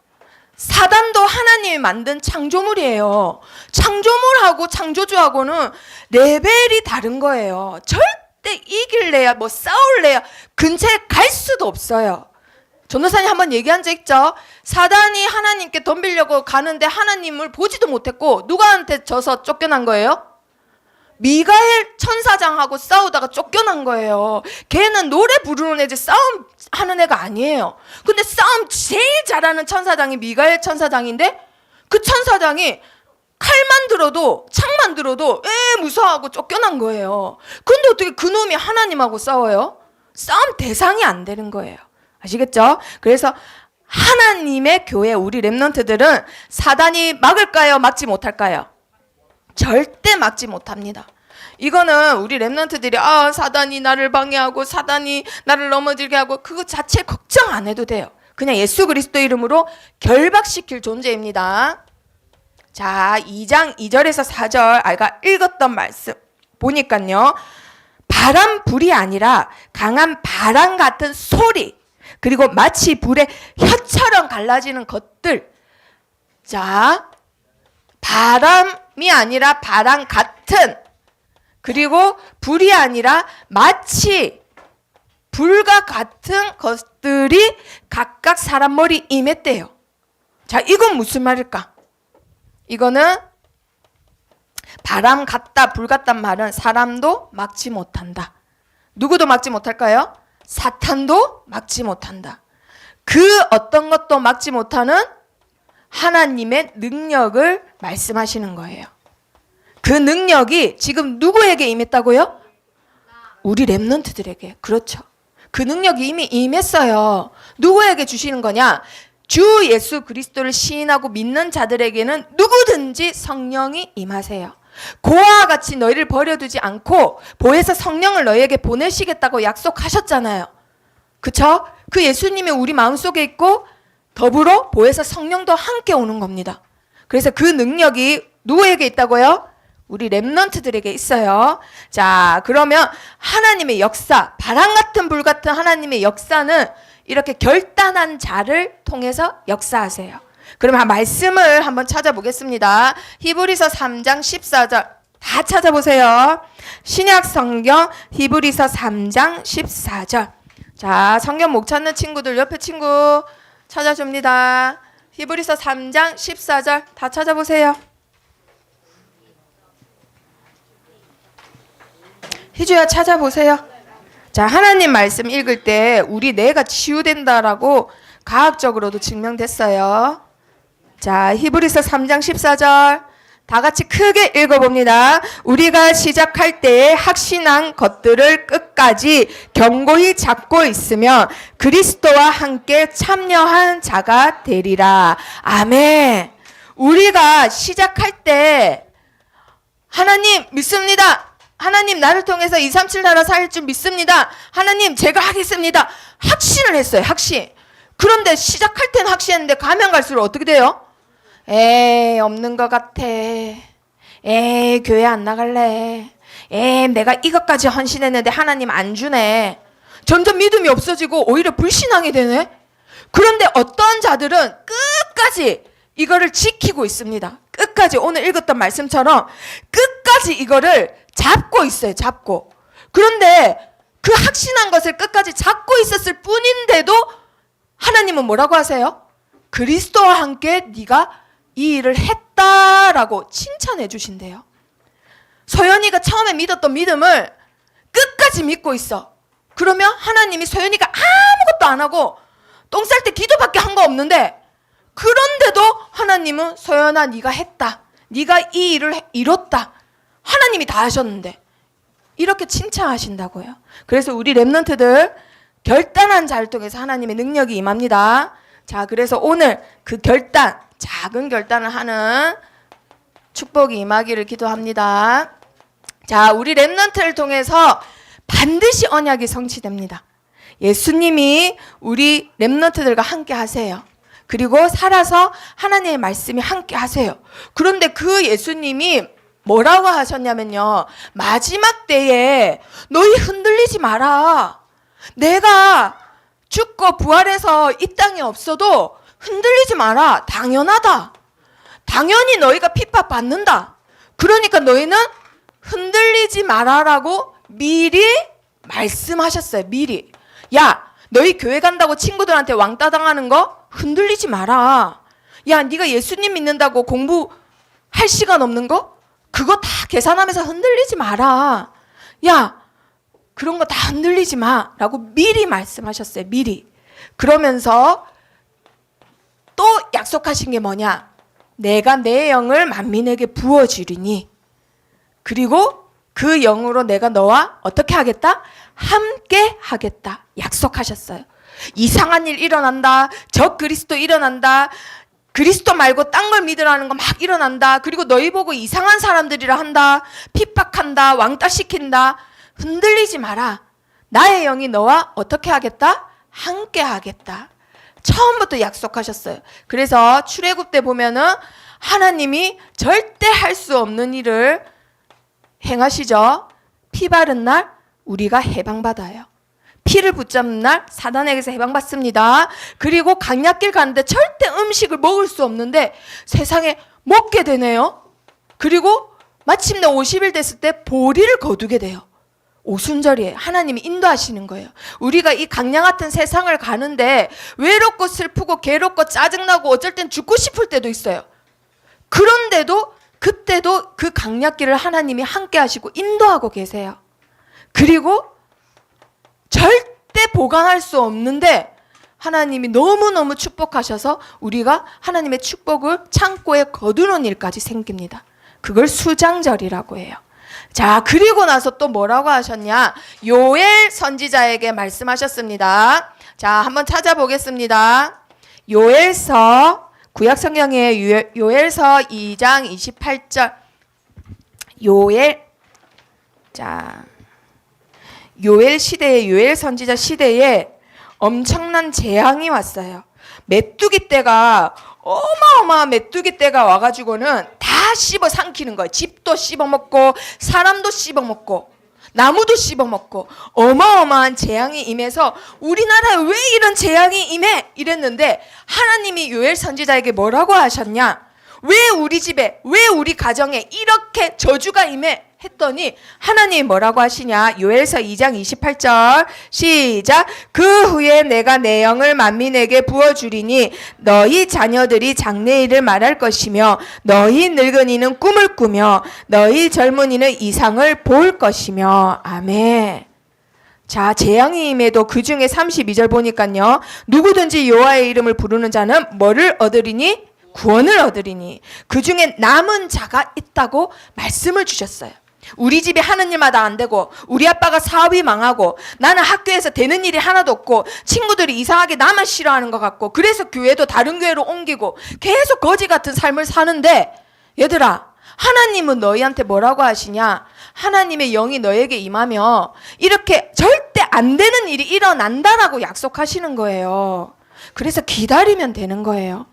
S1: 사단도 하나님이 만든 창조물이에요. 창조물하고 창조주하고는 레벨이 다른 거예요. 절대 이길래야 뭐 싸울래야 근처에 갈 수도 없어요. 전도사님 한번 얘기한 적 있죠? 사단이 하나님께 덤비려고 가는데 하나님을 보지도 못했고 누구한테 져서 쫓겨난 거예요? 미가엘 천사장하고 싸우다가 쫓겨난 거예요. 걔는 노래 부르는 애지 싸움 하는 애가 아니에요. 근데 싸움 제일 잘하는 천사장이 미가엘 천사장인데 그 천사장이 칼만 들어도 창만 들어도 무서워하고 쫓겨난 거예요. 근데 어떻게 그놈이 하나님하고 싸워요? 싸움 대상이 안 되는 거예요. 아시겠죠? 그래서 하나님의 교회 우리 렘넌트들은 사단이 막을까요? 막지 못할까요? 절대 막지 못합니다. 이거는 우리 렘넌트들이 사단이 나를 방해하고 사단이 나를 넘어지게 하고 그거 자체 걱정 안 해도 돼요. 그냥 예수 그리스도 이름으로 결박시킬 존재입니다. 자, 2장 2절에서 4절 아까 읽었던 말씀 보니까요. 바람 불이 아니라 강한 바람 같은 소리 그리고 마치 불의 혀처럼 갈라지는 것들. 자, 바람이 아니라 바람 같은 그리고 불이 아니라 마치 불과 같은 것들이 각각 사람 머리 임했대요. 자, 이건 무슨 말일까? 이거는 바람 같다, 불 같단 말은 사람도 막지 못한다. 누구도 막지 못할까요? 사탄도 막지 못한다. 그 어떤 것도 막지 못하는 하나님의 능력을 말씀하시는 거예요. 그 능력이 지금 누구에게 임했다고요? 우리 렘넌트들에게. 그렇죠. 그 능력이 이미 임했어요. 누구에게 주시는 거냐? 주 예수 그리스도를 시인하고 믿는 자들에게는 누구든지 성령이 임하세요. 고아와 같이 너희를 버려두지 않고 보혜사 성령을 너희에게 보내시겠다고 약속하셨잖아요. 그쵸? 그 예수님이 우리 마음속에 있고 더불어 보혜사 성령도 함께 오는 겁니다. 그래서 그 능력이 누구에게 있다고요? 우리 렘넌트들에게 있어요. 자, 그러면 하나님의 역사, 바람 같은 불 같은 하나님의 역사는 이렇게 결단한 자를 통해서 역사하세요. 그러면 말씀을 한번 찾아보겠습니다. 히브리서 3장 14절 다 찾아보세요. 신약 성경 히브리서 3장 14절. 자, 성경 못 찾는 친구들 옆에 친구 찾아줍니다. 히브리서 3장 14절 다 찾아보세요. 희주야 찾아보세요. 자, 하나님 말씀 읽을 때 우리 뇌가 치유된다라고 과학적으로도 증명됐어요. 자, 히브리서 3장 14절 다 같이 크게 읽어봅니다. 우리가 시작할 때에 확신한 것들을 끝까지 견고히 잡고 있으면 그리스도와 함께 참여한 자가 되리라. 아멘. 우리가 시작할 때 하나님 믿습니다. 하나님 나를 통해서 237 나라 살 줄 믿습니다. 하나님 제가 하겠습니다. 확신을 했어요. 확신. 그런데 시작할 때는 확신했는데 가면 갈수록 어떻게 돼요? 에이 없는 것 같아. 에이 교회 안 나갈래. 에이 내가 이것까지 헌신했는데 하나님 안 주네. 점점 믿음이 없어지고 오히려 불신앙이 되네. 그런데 어떤 자들은 끝까지 이거를 지키고 있습니다. 끝까지 오늘 읽었던 말씀처럼 끝까지 이거를 잡고 있어요. 잡고. 그런데 그 확신한 것을 끝까지 잡고 있었을 뿐인데도 하나님은 뭐라고 하세요? 그리스도와 함께 네가 이 일을 했다라고 칭찬해 주신대요. 소연이가 처음에 믿었던 믿음을 끝까지 믿고 있어. 그러면 하나님이 소연이가 아무것도 안 하고 똥 쌀 때 기도밖에 한 거 없는데 그런데도 하나님은 소연아 네가 했다. 네가 이 일을 이뤘다. 하나님이 다 하셨는데 이렇게 칭찬하신다고요. 그래서 우리 렘넌트들 결단한 자를 통해서 하나님의 능력이 임합니다. 자, 그래서 오늘 그 결단, 작은 결단을 하는 축복이 임하기를 기도합니다. 자, 우리 렘넌트를 통해서 반드시 언약이 성취됩니다. 예수님이 우리 렘넌트들과 함께 하세요. 그리고 살아서 하나님의 말씀이 함께 하세요. 그런데 그 예수님이 뭐라고 하셨냐면요. 마지막 때에 너희 흔들리지 마라. 내가 죽고 부활해서 이 땅에 없어도 흔들리지 마라. 당연하다. 당연히 너희가 핍박받는다. 그러니까 너희는 흔들리지 마라라고 미리 말씀하셨어요. 미리. 야, 너희 교회 간다고 친구들한테 왕따 당하는 거 흔들리지 마라. 야, 네가 예수님 믿는다고 공부할 시간 없는 거? 그거 다 계산하면서 흔들리지 마라. 야, 그런 거 다 흔들리지 마. 라고 미리 말씀하셨어요. 미리. 그러면서 또 약속하신 게 뭐냐? 내가 내 영을 만민에게 부어주리니 그리고 그 영으로 내가 너와 어떻게 하겠다? 함께 하겠다. 약속하셨어요. 이상한 일 일어난다. 적 그리스도 일어난다. 그리스도 말고 딴 걸 믿으라는 거 막 일어난다. 그리고 너희 보고 이상한 사람들이라 한다. 핍박한다. 왕따시킨다. 흔들리지 마라. 나의 영이 너와 어떻게 하겠다? 함께 하겠다. 처음부터 약속하셨어요. 그래서 출애굽 때 보면은 하나님이 절대 할 수 없는 일을 행하시죠. 피 바른 날 우리가 해방받아요. 피를 붙잡는 날 사단에게서 해방받습니다. 그리고 강약길 가는데 절대 음식을 먹을 수 없는데 세상에 먹게 되네요. 그리고 마침내 50일 됐을 때 보리를 거두게 돼요. 오순절이에요. 하나님이 인도하시는 거예요. 우리가 이 강량 같은 세상을 가는데 외롭고 슬프고 괴롭고 짜증나고 어쩔 땐 죽고 싶을 때도 있어요. 그런데도 그때도 그 강약길을 하나님이 함께 하시고 인도하고 계세요. 그리고 절대 보관할 수 없는데 하나님이 너무너무 축복하셔서 우리가 하나님의 축복을 창고에 거두는 일까지 생깁니다. 그걸 수장절이라고 해요. 자, 그리고 나서 또 뭐라고 하셨냐? 요엘 선지자에게 말씀하셨습니다. 자, 한번 찾아보겠습니다. 요엘서, 구약성경의 요엘서 2장 28절. 요엘 시대에, 요엘 선지자 시대에 엄청난 재앙이 왔어요. 메뚜기 떼가, 어마어마한 메뚜기 떼가 와가지고는 다 씹어 삼키는 거예요. 집도 씹어먹고 사람도 씹어먹고 나무도 씹어먹고 어마어마한 재앙이 임해서 우리나라에 왜 이런 재앙이 임해? 이랬는데 하나님이 요엘 선지자에게 뭐라고 하셨냐? 왜 우리 집에, 왜 우리 가정에 이렇게 저주가 임해? 했더니 하나님이 뭐라고 하시냐? 요엘서 2장 28절 시작. 그 후에 내가 내 영을 만민에게 부어주리니 너희 자녀들이 장래일을 말할 것이며 너희 늙은이는 꿈을 꾸며 너희 젊은이는 이상을 볼 것이며. 아멘. 자, 재앙이 임해도 그 중에 32절 보니까요. 누구든지 여호와의 이름을 부르는 자는 뭐를 얻으리니? 구원을 얻으리니. 그 중에 남은 자가 있다고 말씀을 주셨어요. 우리 집이 하는 일마다 안 되고 우리 아빠가 사업이 망하고 나는 학교에서 되는 일이 하나도 없고 친구들이 이상하게 나만 싫어하는 것 같고 그래서 교회도 다른 교회로 옮기고 계속 거지 같은 삶을 사는데 얘들아, 하나님은 너희한테 뭐라고 하시냐? 하나님의 영이 너에게 임하며 이렇게 절대 안 되는 일이 일어난다라고 약속하시는 거예요. 그래서 기다리면 되는 거예요.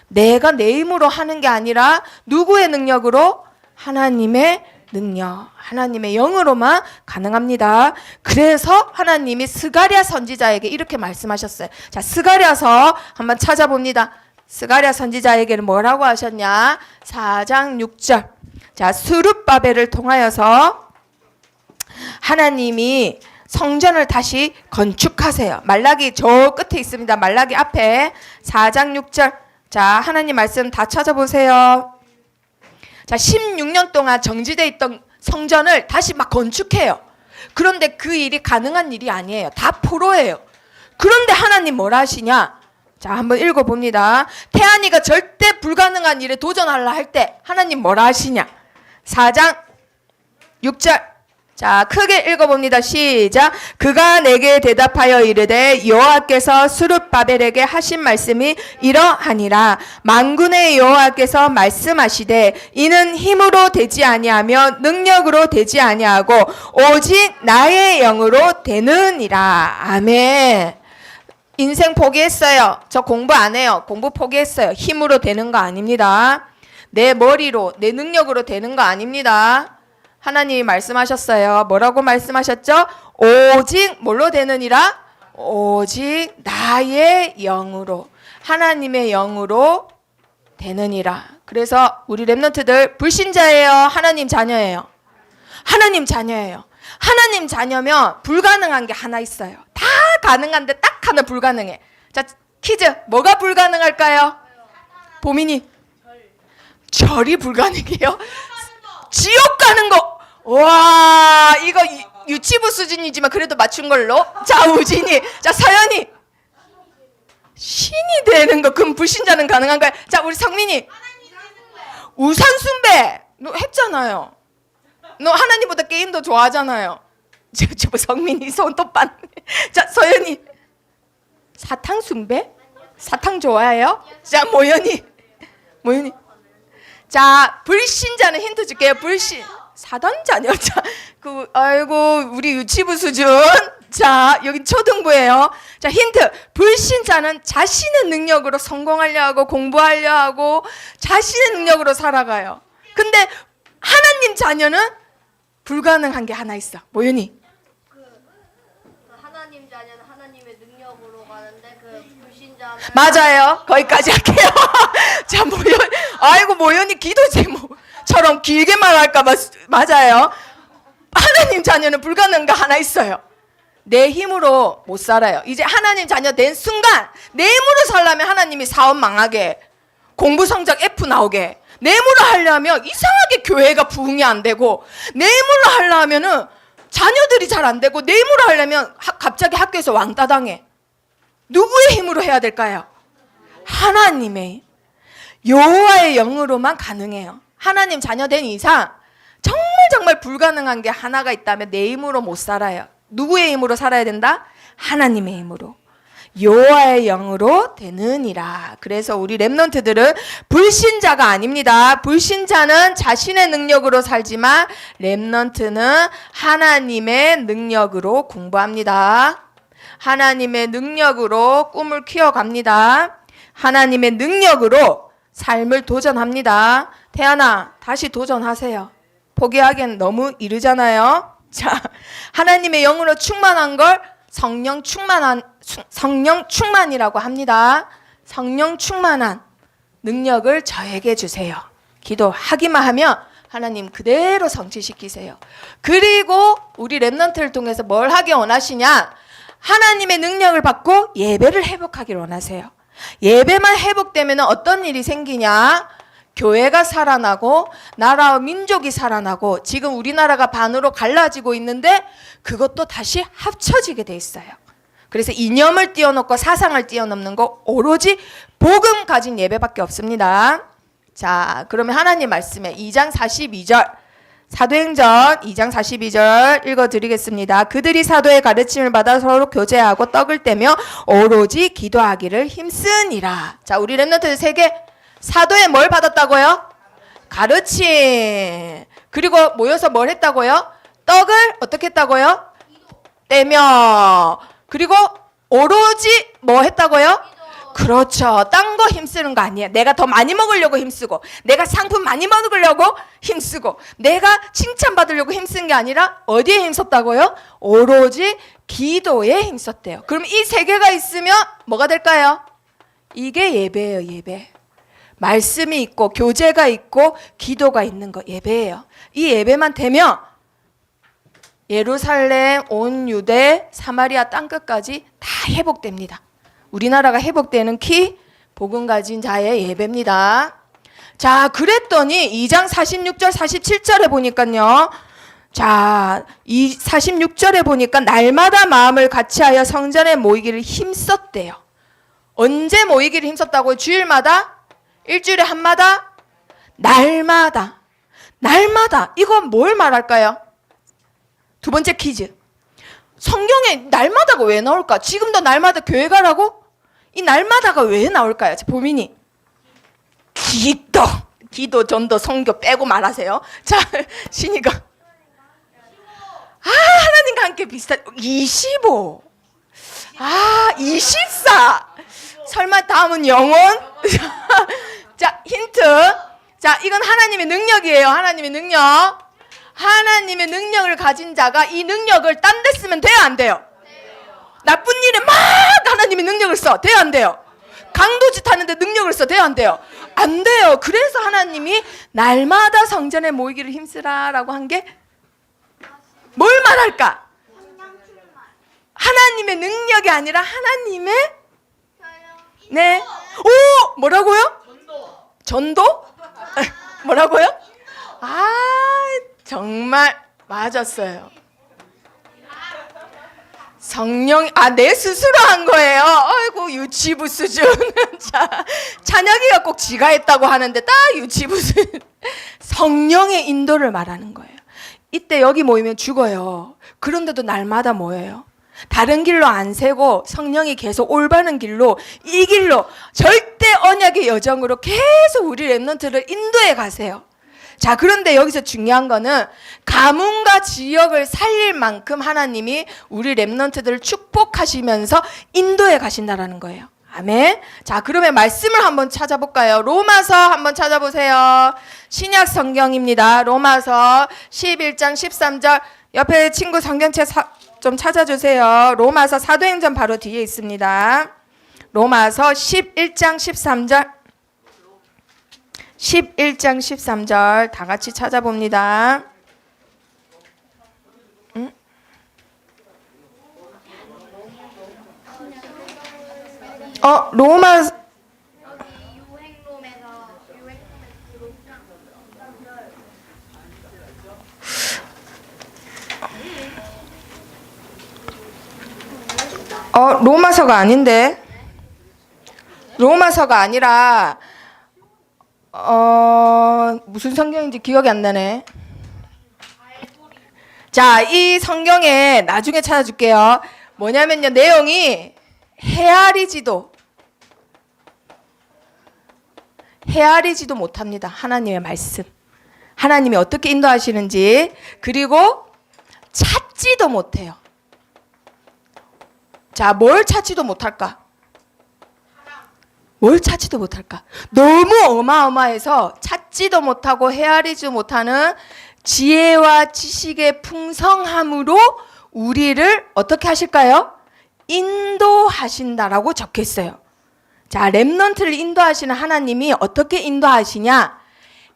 S1: 내가 내 힘으로 하는 게 아니라 누구의 능력으로? 하나님의 능력, 하나님의 영으로만 가능합니다. 그래서 하나님이 스가랴 선지자에게 이렇게 말씀하셨어요. 자, 스가랴서 한번 찾아봅니다. 스가랴 선지자에게는 뭐라고 하셨냐? 4장 6절. 자, 스룹바벨을 통하여서 하나님이 성전을 다시 건축하세요. 말라기 저 끝에 있습니다. 말라기 앞에 4장 6절. 자, 하나님 말씀 다 찾아보세요. 자, 16년 동안 정지되어 있던 성전을 다시 막 건축해요. 그런데 그 일이 가능한 일이 아니에요. 다 포로예요. 그런데 하나님 뭐라 하시냐? 자, 한번 읽어봅니다. 태안이가 절대 불가능한 일에 도전하려 할 때 하나님 뭐라 하시냐? 4장 6절. 자, 크게 읽어봅니다. 시작. 그가 내게 대답하여 이르되 여호와께서 스룹바벨에게 하신 말씀이 이러하니라. 만군의 여호와께서 말씀하시되 이는 힘으로 되지 아니하며 능력으로 되지 아니하고 오직 나의 영으로 되느니라. 아멘. 인생 포기했어요. 저 공부 안 해요. 공부 포기했어요. 힘으로 되는 거 아닙니다. 내 머리로, 내 능력으로 되는 거 아닙니다. 하나님이 말씀하셨어요. 뭐라고 말씀하셨죠? 오직 뭘로 되느니라? 오직 나의 영으로, 하나님의 영으로 되느니라. 그래서 우리 랩런트들 불신자예요? 하나님 자녀예요? 하나님 자녀예요. 하나님 자녀면 불가능한 게 하나 있어요. 다 가능한데 딱 하나 불가능해. 자, 퀴즈. 뭐가 불가능할까요? 보민이. 절이 불가능해요? 지옥 가는 거. 와, 이거 유치부 수준이지만 그래도 맞춘 걸로. 자, 우진이. 자, 서연이. 신이 되는 거. 그럼 불신자는 가능한가요? 자, 우리 성민이. 우산 숭배. 너 했잖아요. 너 하나님보다 게임도 좋아하잖아요. 저 성민이 손 또 빤. 자, 서연이. 사탕 숭배? 사탕 좋아해요? 자, 모연이. 자, 불신자는 힌트 줄게요. 불신. 사단자녀. 자, 아이고, 우리 유치부 수준. 자, 여기 초등부예요. 자, 힌트. 불신자는 자신의 능력으로 성공하려 하고 공부하려 하고 자신의 능력으로 살아가요. 근데 하나님 자녀는 불가능한 게 하나 있어. 모윤이.
S2: 하나님 자녀는 하나님의 능력으로 가는데 그 불신자는
S1: 맞아요. 거기까지 할게요. 자, 모연이 기도 제목처럼 길게 말할까봐. 맞아요. 하나님 자녀는 불가능한 거 하나 있어요. 내 힘으로 못 살아요. 이제 하나님 자녀 된 순간 내 힘으로 살려면 하나님이 사업 망하게, 공부 성적 F 나오게, 내 힘으로 하려면 이상하게 교회가 부흥이 안 되고, 내 힘으로 하려면은 자녀들이 잘 안 되고, 내 힘으로 하려면 갑자기 학교에서 왕따 당해. 누구의 힘으로 해야 될까요? 하나님의, 여호와의 영으로만 가능해요. 하나님 자녀 된 이상 정말 불가능한 게 하나가 있다면 내 힘으로 못 살아요. 누구의 힘으로 살아야 된다? 하나님의 힘으로, 여호와의 영으로 되느니라. 그래서 우리 랩런트들은 불신자가 아닙니다. 불신자는 자신의 능력으로 살지만 랩런트는 하나님의 능력으로 공부합니다. 하나님의 능력으로 꿈을 키워갑니다. 하나님의 능력으로 삶을 도전합니다. 태연아, 다시 도전하세요. 포기하기엔 너무 이르잖아요. 자, 하나님의 영으로 충만한 걸 성령 충만이라고 합니다. 성령 충만한 능력을 저에게 주세요. 기도하기만 하면 하나님 그대로 성취시키세요. 그리고 우리 렘넌트를 통해서 뭘 하기 원하시냐? 하나님의 능력을 받고 예배를 회복하기를 원하세요. 예배만 회복되면 어떤 일이 생기냐? 교회가 살아나고 나라와 민족이 살아나고 지금 우리나라가 반으로 갈라지고 있는데 그것도 다시 합쳐지게 돼 있어요. 그래서 이념을 뛰어넘고 사상을 뛰어넘는 거 오로지 복음 가진 예배밖에 없습니다. 자, 그러면 하나님 말씀에 2장 42절 사도행전 2장 42절 읽어드리겠습니다. 그들이 사도의 가르침을 받아 서로 교제하고 떡을 떼며 오로지 기도하기를 힘쓰니라. 자, 우리 렘넌트 세계 사도에 뭘 받았다고요? 가르침. 그리고 모여서 뭘 했다고요? 떡을 어떻게 했다고요? 떼며. 그리고 오로지 뭐 했다고요? 그렇죠. 딴 거 힘쓰는 거 아니에요. 내가 더 많이 먹으려고 힘쓰고, 내가 상품 많이 먹으려고 힘쓰고, 내가 칭찬받으려고 힘쓴 게 아니라 어디에 힘썼다고요? 오로지 기도에 힘썼대요. 그럼 이 세 개가 있으면 뭐가 될까요? 이게 예배예요, 예배. 말씀이 있고 교제가 있고 기도가 있는 거 예배예요. 이 예배만 되면 예루살렘, 온 유대, 사마리아 땅끝까지 다 회복됩니다. 우리나라가 회복되는 키 복음 가진 자의 예배입니다. 자, 그랬더니 2장 46절 47절에 보니까요. 자, 이 46절에 보니까 날마다 마음을 같이하여 성전에 모이기를 힘썼대요. 언제 모이기를 힘썼다고요? 주일마다? 일주일에 한마다? 날마다. 날마다. 이건 뭘 말할까요? 두 번째 퀴즈. 성경에 날마다가 왜 나올까? 지금도 날마다 교회 가라고? 이 날마다가 왜 나올까요? 보민이. 기도, 전도, 성교 빼고 말하세요. 자, 신이가. 하나님과 함께 비슷한 25. 24. 설마 다음은 영혼? 자, 힌트. 자, 이건 하나님의 능력이에요. 하나님의 능력. 하나님의 능력을 가진 자가 이 능력을 딴 데 쓰면 돼요, 안 돼요? 나쁜 일에 막 하나님의 능력을 써. 돼요, 안 돼요? 강도짓 하는데 능력을 써. 돼요, 안 돼요? 안 돼요. 그래서 하나님이 날마다 성전에 모이기를 힘쓰라라고 한 게 뭘 말할까? 하나님의 능력이 아니라 하나님의 네. 오! 뭐라고요? 전도? 뭐라고요? 정말 맞았어요. 성령, 내 스스로 한 거예요. 아이고, 유치부 수준. 자, 찬혁이가 꼭 지가 했다고 하는데 딱 유치부 수준. 성령의 인도를 말하는 거예요. 이때 여기 모이면 죽어요. 그런데도 날마다 모여요. 다른 길로 안 세고 성령이 계속 올바른 길로, 이 길로 절대 언약의 여정으로 계속 우리 렘넌트를 인도해 가세요. 자, 그런데 여기서 중요한 거는 가문과 지역을 살릴 만큼 하나님이 우리 렘넌트들을 축복하시면서 인도해 가신다라는 거예요. 아멘. 자, 그러면 말씀을 한번 찾아볼까요? 로마서 한번 찾아보세요. 신약 성경입니다. 로마서 11장 13절. 옆에 친구 성경책 좀 찾아주세요. 로마서 사도행전 바로 뒤에 있습니다. 로마서 11장 13절. 11장 13절 다 같이 찾아봅니다. 로마 로마서가 아닌데. 로마서가 아니라 무슨 성경인지 기억이 안 나네. 자, 이 성경에 나중에 찾아줄게요. 뭐냐면요, 내용이 헤아리지도 못합니다. 하나님의 말씀. 하나님이 어떻게 인도하시는지. 그리고 찾지도 못해요. 자, 뭘 찾지도 못할까? 뭘 찾지도 못할까? 너무 어마어마해서 찾지도 못하고 헤아리지도 못하는 지혜와 지식의 풍성함으로 우리를 어떻게 하실까요? 인도하신다라고 적혀있어요. 자, 렘넌트를 인도하시는 하나님이 어떻게 인도하시냐?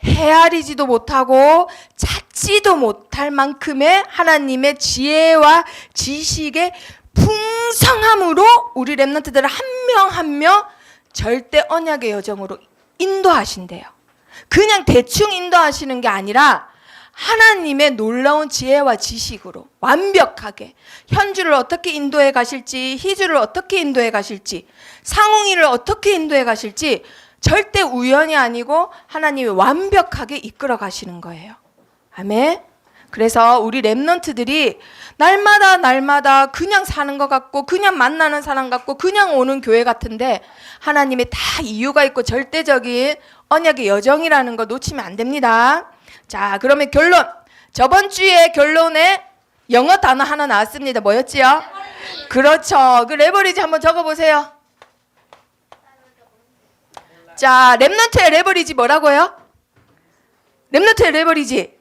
S1: 헤아리지도 못하고 찾지도 못할 만큼의 하나님의 지혜와 지식의 풍성함으로 우리 렘넌트들을 한 명 한 명 절대 언약의 여정으로 인도하신대요. 그냥 대충 인도하시는 게 아니라 하나님의 놀라운 지혜와 지식으로 완벽하게 현주를 어떻게 인도해 가실지, 희주를 어떻게 인도해 가실지, 상웅이를 어떻게 인도해 가실지 절대 우연이 아니고 하나님이 완벽하게 이끌어 가시는 거예요. 아멘. 그래서 우리 렘넌트들이 날마다 그냥 사는 것 같고 그냥 만나는 사람 같고 그냥 오는 교회 같은데 하나님이 다 이유가 있고 절대적인 언약의 여정이라는 거 놓치면 안 됩니다. 자, 그러면 결론. 저번 주에 결론에 영어 단어 하나 나왔습니다. 뭐였지요? 그렇죠. 그 레버리지 한번 적어보세요. 자, 렘넌트의 레버리지 뭐라고요? 렘넌트의 레버리지.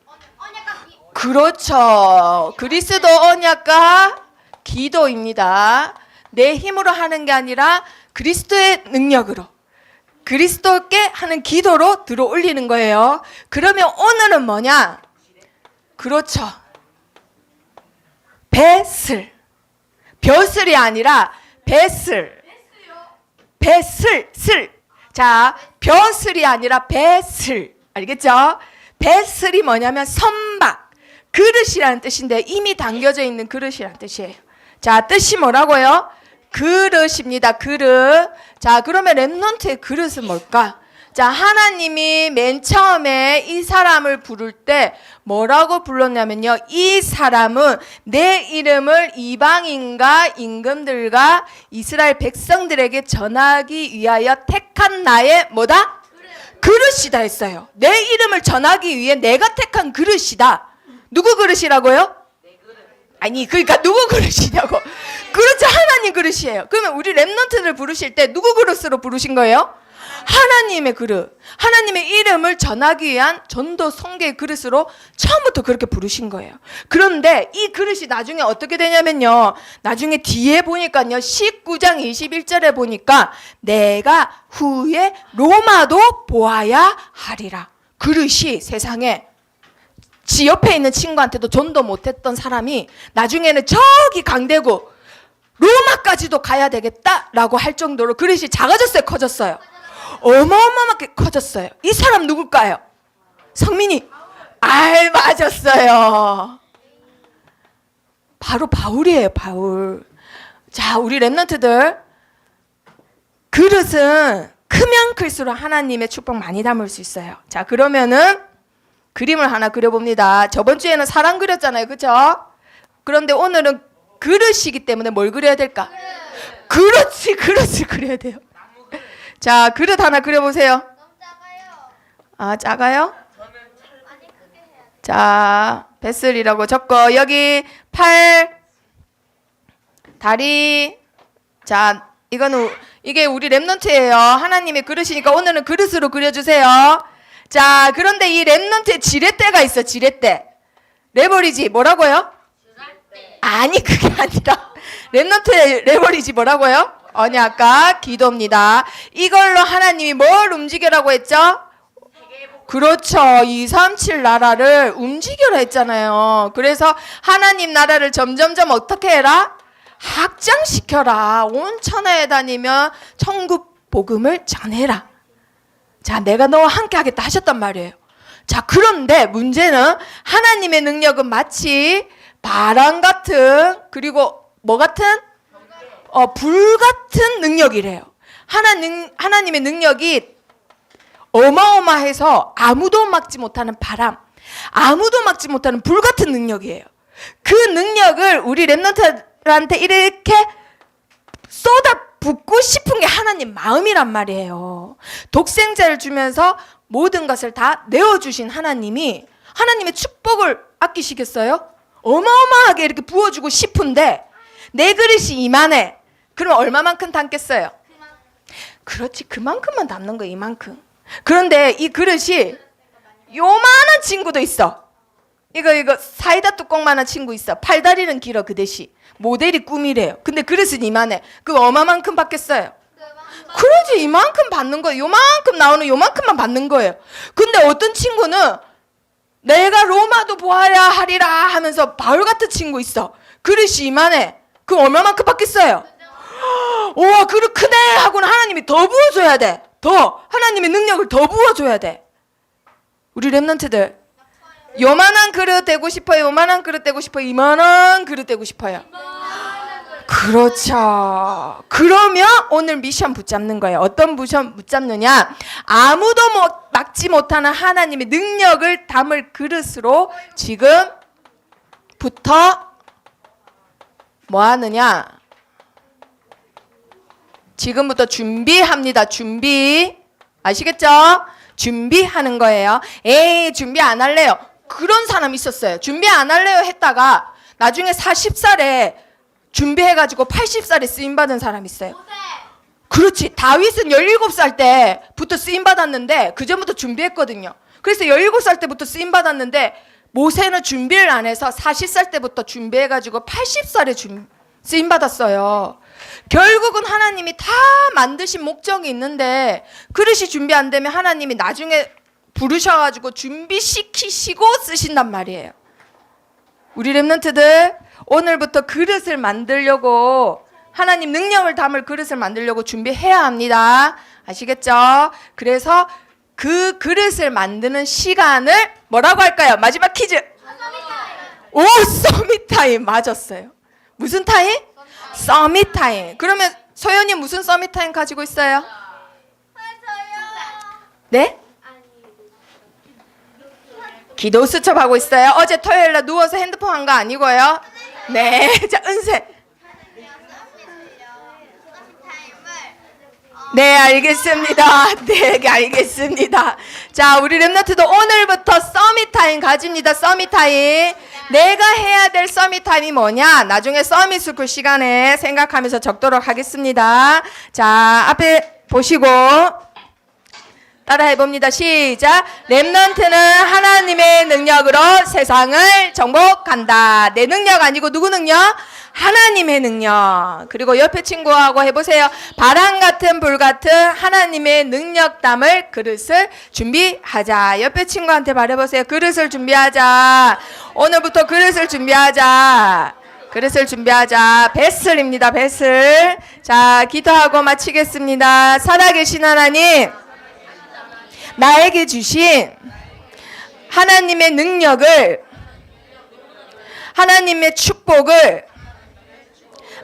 S1: 그렇죠. 그리스도 언약과 기도입니다. 내 힘으로 하는 게 아니라 그리스도의 능력으로, 그리스도께 하는 기도로 들어 올리는 거예요. 그러면 오늘은 뭐냐? 그렇죠. 뱃슬. 벼슬이 아니라 뱃슬. 슬. 자, 벼슬이 아니라 뱃슬. 알겠죠? 뱃슬이 뭐냐면 선박. 그릇이라는 뜻인데 이미 담겨져 있는 그릇이라는 뜻이에요. 자, 뜻이 뭐라고요? 그릇입니다. 그릇. 자, 그러면 렘넌트의 그릇은 뭘까? 자, 하나님이 맨 처음에 이 사람을 부를 때 뭐라고 불렀냐면요. 이 사람은 내 이름을 이방인과 임금들과 이스라엘 백성들에게 전하기 위하여 택한 나의 뭐다? 그릇이다 했어요. 내 이름을 전하기 위해 내가 택한 그릇이다. 누구 그릇이라고요? 아니, 그러니까 누구 그릇이냐고. 그렇죠. 하나님 그릇이에요. 그러면 우리 렘넌트를 부르실 때 누구 그릇으로 부르신 거예요? 하나님의 그릇. 하나님의 이름을 전하기 위한 전도 선교의 그릇으로 처음부터 그렇게 부르신 거예요. 그런데 이 그릇이 나중에 어떻게 되냐면요. 나중에 뒤에 보니까요. 19장 21절에 보니까 내가 후에 로마도 보아야 하리라. 그릇이 세상에 지 옆에 있는 친구한테도 전도 못했던 사람이 나중에는 저기 강대구 로마까지도 가야 되겠다라고 할 정도로 그릇이 작아졌어요? 커졌어요? 어마어마하게 커졌어요. 이 사람 누굴까요? 성민이? 맞았어요. 바로 바울이에요. 바울. 자, 우리 렘넌트들 그릇은 크면 클수록 하나님의 축복 많이 담을 수 있어요. 자, 그러면은 그림을 하나 그려봅니다. 저번 주에는 사람 그렸잖아요. 그렇죠? 그런데 오늘은 그릇이기 때문에 뭘 그려야 될까? 그렇지, 그릇을 그려야 돼요. 자, 그릇 하나 그려보세요.
S2: 너무 작아요.
S1: 작아요?
S2: 많이 크게 해야 돼.
S1: 자, 뱃슬이라고 적고 여기 팔, 다리. 자, 이게 우리 렘넌트예요. 하나님의 그릇이니까 오늘은 그릇으로 그려주세요. 자, 그런데 이 렘넌트에 지렛대가 있어. 지렛대. 레버리지 뭐라고요? 아니, 그게 아니라 렘넌트의 레버리지 뭐라고요? 언약과 기도입니다. 이걸로 하나님이 뭘 움직여라고 했죠? 그렇죠. 237 나라를 움직여라 했잖아요. 그래서 하나님 나라를 점점점 어떻게 해라? 확장시켜라. 온 천하에 다니며 천국 복음을 전해라. 자, 내가 너와 함께 하겠다 하셨단 말이에요. 자, 그런데 문제는 하나님의 능력은 마치 바람 같은, 그리고 뭐 같은? 불 같은 능력이래요. 하나님의 능력이 어마어마해서 아무도 막지 못하는 바람, 아무도 막지 못하는 불 같은 능력이에요. 그 능력을 우리 렘넌트한테 이렇게 쏟아붓고 싶은 게 하나님 마음이란 말이에요. 독생자를 주면서 모든 것을 다 내어주신 하나님이 하나님의 축복을 아끼시겠어요? 어마어마하게 이렇게 부어주고 싶은데 내 그릇이 이만해. 그럼 얼마만큼 담겠어요? 그렇지, 그만큼만 담는 거야. 이만큼. 그런데 이 그릇이 요만한 친구도 있어. 이거 사이다 뚜껑만한 친구 있어. 팔다리는 길어. 그 대신 모델이 꿈이래요. 근데 그릇은 이만해. 그 얼마만큼 받겠어요? 그러지, 이만큼 받는 거예요. 요만큼 나오는 요만큼만 받는 거예요. 근데 어떤 친구는 내가 로마도 보아야 하리라 하면서 바울 같은 친구 있어. 그릇이 이만해. 그럼 얼마만큼 받겠어요? 우와, 그릇 크네 하고는 하나님이 더 부어줘야 돼. 더 하나님의 능력을 더 부어줘야 돼. 우리 랩런트들 요만한 그릇 되고 싶어요? 요만한 그릇 되고 싶어요? 이만한 그릇 되고 싶어요? 그렇죠. 그러면 오늘 미션 붙잡는 거예요. 어떤 미션 붙잡느냐? 아무도 막지 못하는 하나님의 능력을 담을 그릇으로 지금부터 뭐 하느냐? 지금부터 준비합니다. 준비. 아시겠죠? 준비하는 거예요. 에이, 준비 안 할래요. 그런 사람 있었어요. 준비 안 할래요 했다가 나중에 40살에 준비해가지고 80살에 쓰임받은 사람 있어요. 그렇지. 다윗은 17살 때부터 쓰임받았는데 그 전부터 준비했거든요. 그래서 17살 때부터 쓰임받았는데 모세는 준비를 안 해서 40살 때부터 준비해가지고 80살에 쓰임받았어요. 결국은 하나님이 다 만드신 목적이 있는데 그릇이 준비 안 되면 하나님이 나중에 부르셔가지고 준비시키시고 쓰신단 말이에요. 우리 랩런트들 오늘부터 그릇을 만들려고 하나님 능력을 담을 그릇을 만들려고 준비해야 합니다. 아시겠죠? 그래서 그 그릇을 만드는 시간을 뭐라고 할까요? 마지막 퀴즈. 오, 서밋 타임 맞았어요. 무슨 타임? 서밋 타임. 그러면 소연이 무슨 서밋 타임 가지고 있어요? 네? 기도 수첩하고 있어요. 어제 토요일날 누워서 핸드폰 한 거 아니고요. 네. 자, 은세. 네, 알겠습니다. 네, 알겠습니다. 자, 우리 랩너트도 오늘부터 서밋 타임 가집니다. 서밋 타임. 내가 해야 될 서밋 타임이 뭐냐? 나중에 서밋 스쿨 시간에 생각하면서 적도록 하겠습니다. 자, 앞에 보시고 따라 해봅니다. 시작. 랩넌트는 하나님의 능력으로 세상을 정복한다. 내 능력 아니고 누구 능력? 하나님의 능력. 그리고 옆에 친구하고 해보세요. 바람 같은 불 같은 하나님의 능력 담을 그릇을 준비하자. 옆에 친구한테 말해보세요. 그릇을 준비하자. 오늘부터 그릇을 준비하자. 그릇을 준비하자. 베슬입니다. 베슬. 자, 기도하고 마치겠습니다. 살아계신 하나님, 나에게 주신 하나님의 능력을, 하나님의 축복을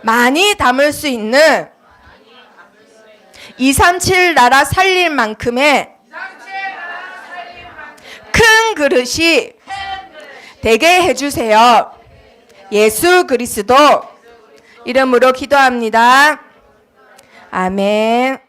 S1: 많이 담을 수 있는 237 나라 살릴 만큼의 큰 그릇이 되게 해주세요. 예수 그리스도 이름으로 기도합니다. 아멘.